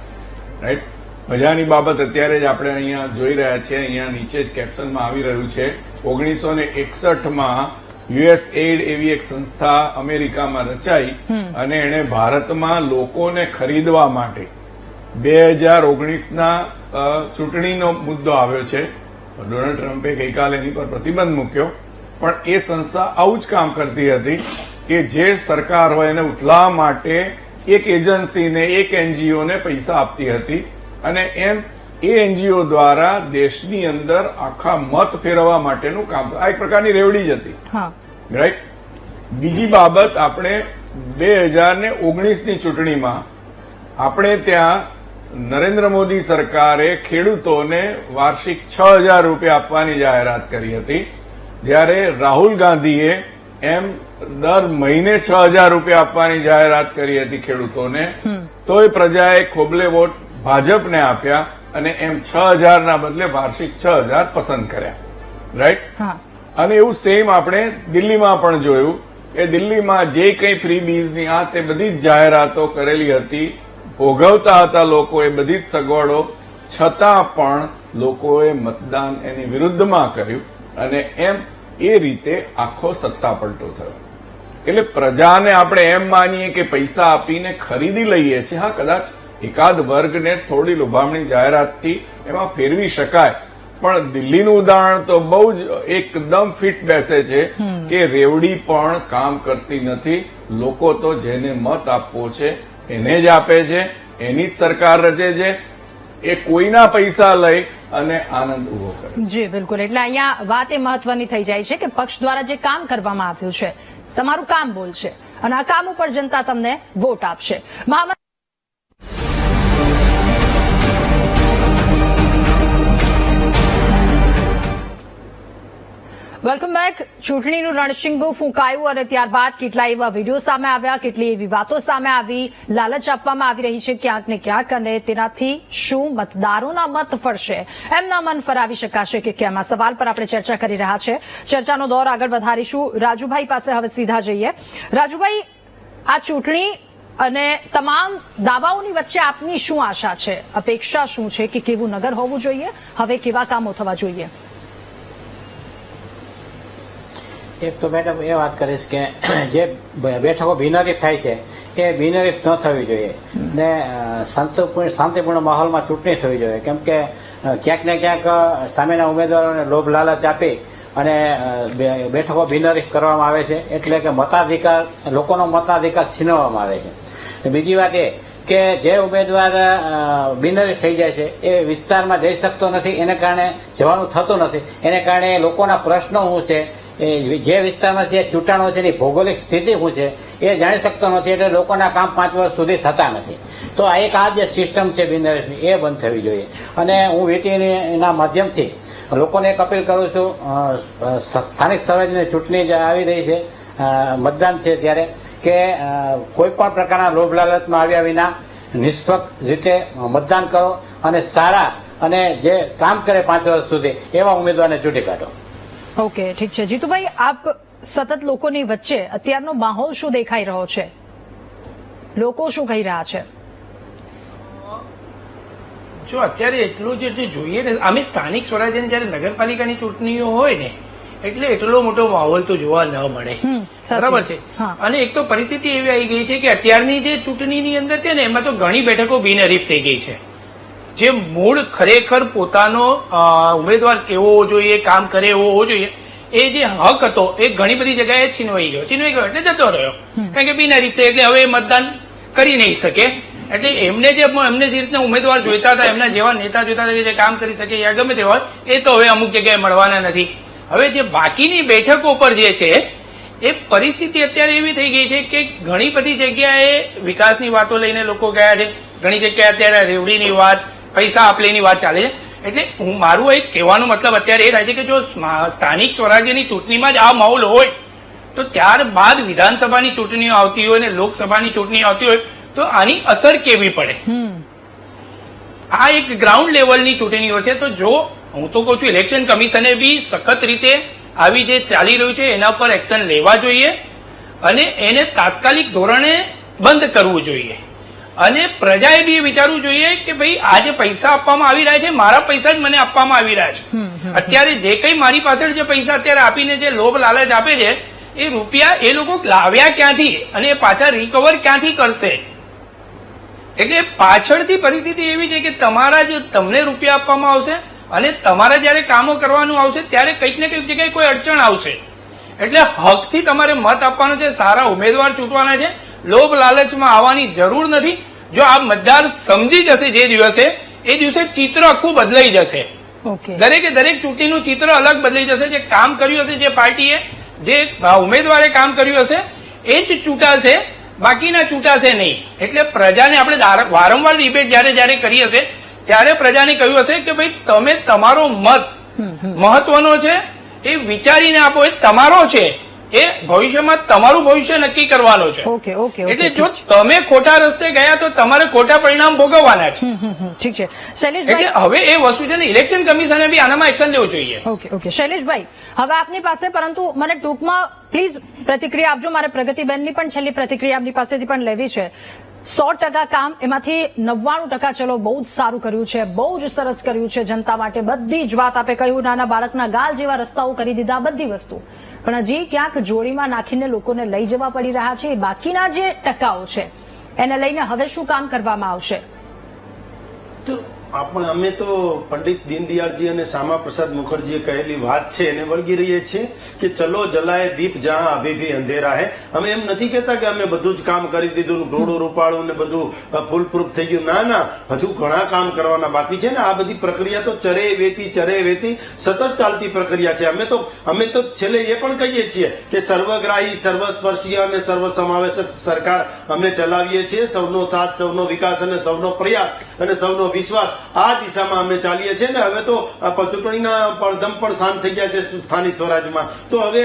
રાઈટ? મજાની બાબત અત્યારે જ આપણે અહીંયા જોઈ રહ્યા છીએ, અહીંયા નીચે જ કેપ્શનમાં આવી રહ્યું છે, 1961માં યુએસએઇડ એવી એક સંસ્થા અમેરિકામાં રચાઈ, અને એણે ભારતમાં લોકોને ખરીદવા માટે 2019ના ચૂંટણીનો મુદ્દો આવ્યો છે. ડોનાલ્ડ ટ્રમ્પે ગઈકાલે એની પર પ્રતિબંધ મૂક્યો, પણ એ સંસ્થા આવું જ કામ કરતી હતી કે જે સરકાર હોય એને ઉથલા માટે એક એજન્સીને, એક એનજીઓને પૈસા આપતી હતી, અને એમ એ એનજીઓ દ્વારા દેશની અંદર આખા મત ફેરવવા માટેનું કામ. આ એક પ્રકારની રેવડી જ હતી. હા, રાઈટ? બીજી બાબત, આપણે 2019ની ચૂંટણીમાં આપણે ત્યાં નરેન્દ્ર મોદી સરકારે ખેડૂતોને વાર્ષિક 6,000 રૂપિયા આપવાની જાહેરાત કરી હતી, જ્યારે રાહુલ ગાંધીએ એમ દર મહિને 6,000 રૂપિયા આપવાની જાહેરાત કરી હતી ખેડૂતોને. તોય પ્રજાએ ખોબલે વોટ ભાજપને આપ્યા, અને એમ 6,000ના બદલે વાર્ષિક 6,000 પસંદ કર્યા. રાઈટ? હા. અને એવું સેમ આપણે દિલ્હીમાં પણ જોયું કે દિલ્હીમાં જે કંઈ ફ્રી બીઝની આ તે બધી જ જાહેરાતો કરેલી હતી, ભોગવતા હતા લોકો એ બધી જ સગવડો, છતાં પણ લોકોએ મતદાન એની વિરુદ્ધમાં કર્યું, અને એમ એ રીતે આખો સત્તા પલટો થયો. એટલે પ્રજાને આપણે એમ માનીએ કે પૈસા આપીને ખરીદી લઈએ છીએ. હા, કદાચ એકાદ વર્ગને થોડી લોભામણી જાહેરાતથી એમાં ફેરવી શકાય, પણ દિલ્હીનું ઉદાહરણ તો બહુ જ એકદમ ફિટ બેસે છે કે રેવડી પણ કામ કરતી નથી. લોકો તો જેને મત આપવો છે એને જ આપે છે, એની જ સરકાર રચે છે. એ કોઈના પૈસા લઈ અને આનંદ ઉભો કરે. જી બિલકુલ. એટલે અહીંયા વાત એ મહત્વની થઈ જાય છે કે પક્ષ દ્વારા જે કામ કરવામાં આવ્યું છે, તમારું કામ બોલશે અને આ કામ ઉપર જનતા તમને વોટ આપશે. Welcome back. ચૂંટણીનું રણશીંગું ફૂંકાયું અને ત્યારબાદ કેટલા એવા વિડીયો સામે આવ્યા, કેટલી એવી વાતો સામે આવી, લાલચ આપવામાં આવી રહી છે ક્યાંક ને ક્યાંક, અને તેનાથી શું મતદારોના મત ફરશે, એમના મન ફરાવી શકાશે કે કેમ? આ સવાલ પર આપણે ચર્ચા કરી રહ્યા છે. ચર્ચાનો દોર આગળ વધારીશું. રાજુભાઈ પાસે હવે સીધા જઈએ. રાજુભાઈ, આ ચૂંટણી અને તમામ દાવાઓની વચ્ચે આપની શું આશા છે, અપેક્ષા શું છે કે કેવું નગર હોવું જોઈએ, હવે કેવા કામો થવા જોઈએ? એક તો મેડમ એ વાત કરીશ કે જે બેઠકો બિનહરીફ થાય છે એ બિનહરીફ ન થવી જોઈએ ને શાંતિપૂર્ણ માહોલમાં ચૂંટણી થવી જોઈએ. કેમ કે ક્યાંક ને ક્યાંક સામેના ઉમેદવારોને લોભ લાલચ આપી અને બેઠકો બિનહરીફ કરવામાં આવે છે, એટલે કે મતાધિકાર, લોકોનો મતાધિકાર છીનવવામાં આવે છે. બીજી વાત એ કે જે ઉમેદવાર બિનહરીફ થઈ જાય છે એ વિસ્તારમાં જઈ શકતો નથી, એને કારણે જવાનું થતું નથી, એને કારણે લોકોના પ્રશ્નો શું છે, જે વિસ્તારમાં જે ચૂંટાણો છે એની ભૌગોલિક સ્થિતિ શું છે એ જાણી શકતો નથી, એટલે લોકોના કામ 5 વર્ષ સુધી થતા નથી. તો આ જે સિસ્ટમ છે બિનહરીફની, એ બંધ થવી જોઈએ. અને હું વીટીના માધ્યમથી લોકોને એક અપીલ કરું છું, સ્થાનિક સ્વરાજ્યની ચૂંટણી આવી રહી છે, મતદાન છે ત્યારે, કે કોઈ પણ પ્રકારના લોભ લાલચમાં આવ્યા વિના નિષ્પક્ષ રીતે મતદાન કરો અને સારા અને જે કામ કરે 5 વર્ષ સુધી એવા ઉમેદવારને ચૂંટી કાઢો. ઓકે, ઠીક છે. જીતુભાઈ, આપ સતત લોકોની વચ્ચે અત્યારનો માહોલ શું દેખાઈ રહ્યો છે, લોકો શું કહી રહ્યા છે? જો અત્યારે એટલું જ જોઈએ ને, અમે સ્થાનિક સ્વરાજ્યની જયારે નગરપાલિકાની ચૂંટણીઓ હોય ને એટલે એટલો મોટો માહોલ તો જોવા ન મળે, બરાબર છે. અને એક તો પરિસ્થિતિ એવી આવી ગઈ છે કે અત્યારની જે ચૂંટણીની અંદર છે ને એમાં તો ઘણી બેઠકો બિનહરીફ થઈ ગઈ છે. જે મૂળ ખરેખર પોતાનો ઉમેદવાર કેવો હોવો જોઈએ, કામ કરે એવો હોવો જોઈએ, એ જે હક હતો એ ઘણી બધી જગ્યાએ છીનવાઈ ગયો એટલે જતો રહ્યો. કારણ કે બિનહરીફ થઈ એટલે હવે મતદાન કરી નહીં શકે. એટલે એમને જે રીતના ઉમેદવાર જોઈતા હતા, એમના જેવા નેતા જોઈતા હતા જે કામ કરી શકે યા ગમે તે હોય, એ તો હવે અમુક જગ્યાએ મળવાના નથી. હવે જે બાકીની બેઠકો પર જે છે એ પરિસ્થિતિ અત્યારે એવી થઈ ગઈ છે કે ઘણી બધી જગ્યાએ વિકાસની વાતો લઈને લોકો ગયા છે, ઘણી જગ્યાએ અત્યારે રેવડીની વાત, પૈસા આપલેની વાત ચાલે છે. એટલે મારું એક કહેવાનો મતલબ અત્યારે એ થાય છે કે જો સ્થાનિક સ્વરાજ્યની ચૂંટણીમાં જ આ માહોલ હોય તો ત્યારબાદ વિધાનસભાની ચૂંટણીઓ આવતી હોય અને લોકસભાની ચૂંટણીઓ આવતી હોય તો આની અસર કેવી પડે. આ એક ગ્રાઉન્ડ લેવલની ચૂંટણીઓ છે. તો જો હું તો કહું છું ઇલેક્શન કમિશને બી સખત રીતે આવી જે ચાલી રહ્યું છે એના પર એક્શન લેવા જોઈએ અને એને તાત્કાલિક ધોરણે બંધ કરવું જોઈએ. અને પ્રજાએ બી વિચારવું જોઈએ કે ભાઈ આ જે પૈસા આપવામાં આવી રહ્યા છે, મારા પૈસા જ મને આપવામાં આવી રહ્યા છે. અત્યારે જે કઈ મારી પાછળ જે પૈસા અત્યારે આપીને જે લોભ લાલચ આપે છે એ રૂપિયા એ લોકો લાવ્યા ક્યાંથી અને એ પાછા રિકવર ક્યાંથી કરશે? એટલે પાછળથી પરિસ્થિતિ એવી છે કે તમારા જે તમને રૂપિયા આપવામાં આવશે અને તમારા જયારે કામો કરવાનું આવશે ત્યારે કંઈક ને કંઈક જગ્યાએ કોઈ અડચણ આવશે. એટલે હકથી તમારે મત આપવાનો છે, સારા ઉમેદવાર ચૂંટવાના છે, લોભ લાલચમાં આવવાની જરૂર નથી. જો આ મતદાર સમજી જશે જે દિવસે, એ દિવસે ચિત્ર આખું બદલાઈ જશે. દરેકે દરેક ચૂંટણીનું ચિત્ર અલગ બદલાઈ જશે. જે કામ કર્યું હશે, જે પાર્ટીએ, જે ઉમેદવારે કામ કર્યું હશે એ જ ચૂંટાશે, બાકીના ચૂંટાશે નહીં. એટલે પ્રજાને આપણે વારંવાર ડિબેટ જયારે કરી હશે ત્યારે પ્રજાને કહ્યું હશે કે ભાઈ તમે તમારો મત મહત્વનો છે, એ વિચારીને આપો, એ તમારો છે, એ ભવિષ્યમાં તમારું ભવિષ્ય નક્કી કરવાનો છે. એટલે જો તમે ખોટા રસ્તે ગયા તો તમારે ખોટા પરિણામ ભોગવવાના છે. ઠીક છે શૈલેષભાઈ, એટલે હવે એ વસ્તુ છે ને ઇલેક્શન કમિશને બી આનામાં એક્શન લેવું જોઈએ. ઓકે શૈલેષભાઈ, હવે આપની પાસે, પરંતુ મને ટૂંકમાં પ્લીઝ પ્રતિક્રિયા આપજો. મારે પ્રગતિબેનની પણ છેલ્લી પ્રતિક્રિયા આપની પાસેથી પણ લેવી છે. 100% કામ, એમાંથી 99% ચલો બહુ જ સારું કર્યું છે, બહુ જ સરસ કર્યું છે જનતા માટે. બધી જ વાત આપે કહ્યું, નાના બાળકના ગાલ જેવા રસ્તાઓ કરી દીધા, બધી વસ્તુ. પણ હજી ક્યાંક જોડીમાં નાખીને લોકોને લઈ જવા પડી રહ્યા છે. બાકીના જે ટકાઓ છે એને લઈને હવે શું કામ કરવામાં આવશે? તો અમે તો પંડિત દીનદયાળજી અને શ્યામા પ્રસાદ મુખર્જીએ કહેલી વાત છે એને વળગી રહીએ છીએ કે ચલો જલાય દીપ જહાં અભી ભી અંધેરા હે. અમે એમ નથી કહેતા કે અમે બધું જ કામ કરી દીધું, ઢોળું રૂપાળું ને બધું ફૂલ પ્રૂફ થઈ ગયું. ના ના, હજુ ઘણા કામ કરવાના બાકી છે ને. આ બધી પ્રક્રિયા તો ચરે વેતી સતત ચાલતી પ્રક્રિયા છે. અમે તો છેલ્લે એ પણ કહીએ છીએ કે સર્વગ્રાહી, સર્વસ્પર્શીય અને સર્વસમાવેશક સરકાર અમે ચલાવીએ છીએ. સૌનો સાથ, સૌનો વિકાસ અને સૌનો પ્રયાસ અને સૌનો વિશ્વાસ, આ દિશામાં અમે ચાલીએ છીએ ને. હવે તો ચૂંટણીના પડધમ પણ શાંત થઈ ગયા છે સ્થાનિક સ્વરાજમાં. તો હવે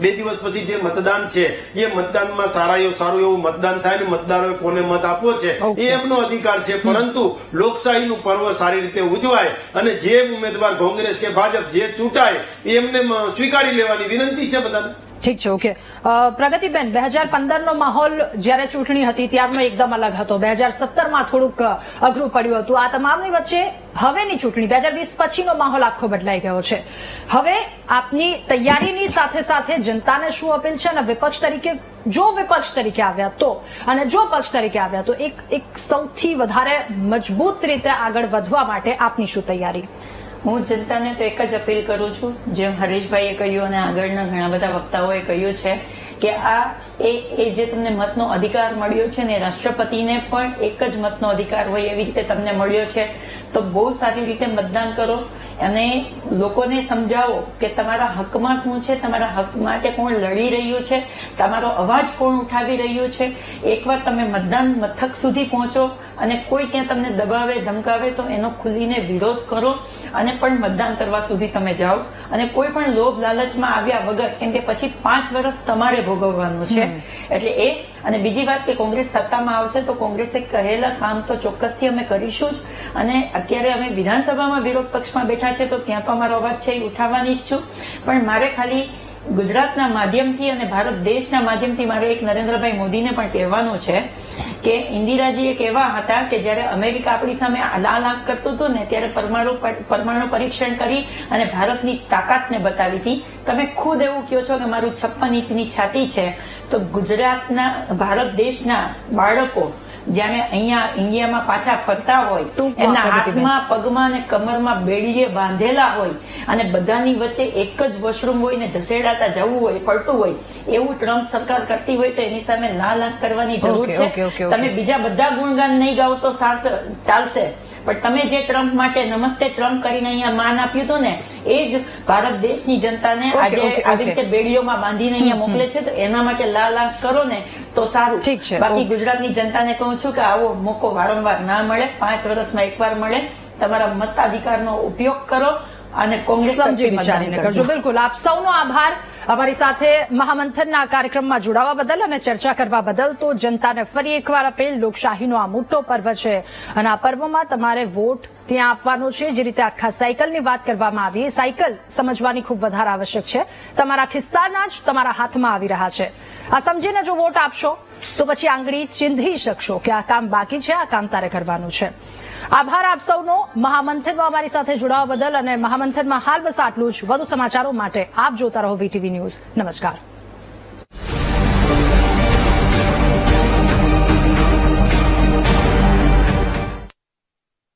2 દિવસ પછી જે મતદાન છે એ મતદાનમાં સારું એવું મતદાન થાય ને મતદારોએ કોને મત આપવો છે એ એમનો અધિકાર છે. પરંતુ લોકશાહીનું પર્વ સારી રીતે ઉજવાય અને જે ઉમેદવાર કોંગ્રેસ કે ભાજપ જે ચૂંટાય એમને સ્વીકારી લેવાની વિનંતી છે બધાને. ઠીક છે, ઓકે. પ્રગતિબેન, 2015નો માહોલ જ્યારે ચૂંટણી હતી ત્યારનો એકદમ અલગ હતો. 2017માં થોડુંક અઘરું પડ્યું હતું. આ તમામની વચ્ચે હવેની ચૂંટણી 2020 પછીનો માહોલ આખો બદલાઈ ગયો છે. હવે આપની તૈયારીની સાથે સાથે જનતાને શું અપીલ છે અને વિપક્ષ તરીકે આવ્યા તો અને જો પક્ષ તરીકે આવ્યા તો એક સૌથી વધારે મજબૂત રીતે આગળ વધવા માટે આપની શું તૈયારી? હું જનતાને તો એક જ અપીલ કરું છું, જેમ હરીશભાઈએ કહ્યું અને આગળના ઘણા બધા વક્તાઓએ કહ્યું છે કે એ જે તમને મતનો અધિકાર મળ્યો છે ને રાષ્ટ્રપતિને પણ એક જ મતનો અધિકાર હોય એવી રીતે તમને મળ્યો છે. તો બહુ સારી રીતે મતદાન કરો અને લોકોને સમજાવો કે તમારા હકમાં શું છે, તમારા હક માટે કોણ લડી રહ્યું છે, તમારો અવાજ કોણ ઉઠાવી રહ્યું છે. એકવાર તમે મતદાન મથક સુધી પહોંચો અને કોઈ ત્યાં તમને દબાવે ધમકાવે તો એનો ખુલીને વિરોધ કરો અને પણ મતદાન કરવા સુધી તમે જાઓ. અને કોઈ પણ લોભ લાલચમાં આવ્યા વગર, કેમ કે પછી 5 વર્ષ તમારે ભોગવવાનું છે. એટલે એ અને બીજી વાત કે કોંગ્રેસ સત્તામાં આવશે તો કોંગ્રેસે કહેલા કામ તો ચોક્કસથી અમે કરીશું જ. અને અત્યારે અમે વિધાનસભામાં વિરોધ પક્ષમાં બેઠા છે તો ત્યાં તો અમારો અવાજ છે એ ઉઠાવવાની જ છું. પણ મારે ખાલી ગુજરાતના માધ્યમથી અને ભારત દેશના માધ્યમથી મારે એક નરેન્દ્રભાઈ મોદીને પણ કહેવાનું છે કે ઇન્દિરાજી એક એવા હતા કે જયારે અમેરિકા આપણી સામે આંખ કરતું હતું ને ત્યારે પરમાણુ પરીક્ષણ કરી અને ભારતની તાકાતને બતાવી હતી. તમે ખુદ એવું કહો છો કે મારું 56 ઇંચની છાતી છે. તો ગુજરાતના ભારત દેશના બાળકો જયારે અહીંયા ઇન્ડિયામાં પાછા ફરતા હોય, એમના હાથમાં પગમાં અને કમરમાં બેડીએ બાંધેલા હોય અને બધાની વચ્ચે એક જ વોશરૂમ હોય ને ધસેડાતા જવું હોય, પડતું હોય, એવું ટ્રમ્પ સરકાર કરતી હોય તો એની સામે લાખ કરવાની જરૂર છે. તમે બીજા બધા ગુણગાન નહીં ગાઓ તો ચાલશે, પણ તમે જે ટ્રમ્પ માટે નમસ્તે ટ્રમ્પ કરીને અહીંયા માન આપ્યું હતું ને એ જ ભારત દેશની જનતાને આજે આવી રીતે બેડીઓમાં બાંધીને અહીંયા મોકલે છે. તો એના માટે લાખ કરો ને તો સારું. બાકી ગુજરાતની જનતાને કહું છું કે આવો મોકો વારંવાર ના મળે, 5 વર્ષમાં એકવાર મળે. તમારા મતાધિકારનો ઉપયોગ કરો અને કોંગ્રેસ સમજી વિચારીને કરજો. બિલકુલ, આપ સૌનો આભાર અમારી સાથે મહામંથનના કાર્યક્રમમાં જોડાવા બદલ અને ચર્ચા કરવા બદલ. તો જનતાને ફરી એકવાર અપીલ, લોકશાહીનો આ મોટો પર્વ છે અને આ પર્વમાં તમારે વોટ ત્યાં આપવાનો છે. જે રીતે આખા સાયકલની વાત કરવામાં આવી, એ સાયકલ સમજવાની ખૂબ વધારે આવશ્યક છે. તમારા ખિસ્સાના જ તમારા હાથમાં આવી રહ્યા છે. આ સમજીને જો વોટ આપશો તો પછી આંગળી ચીંધી શકશો કે આ કામ બાકી છે, આ કામ તારે કરવાનું છે. આભાર આપ સૌનો મહામંથનમાં અમારી સાથે જોડાવા બદલ. અને મહામંથનમાં હાલ બસ આટલું જ. વધુ સમાચારો માટે આપ જોતા રહો VTV ન્યૂઝ. નમસ્કાર.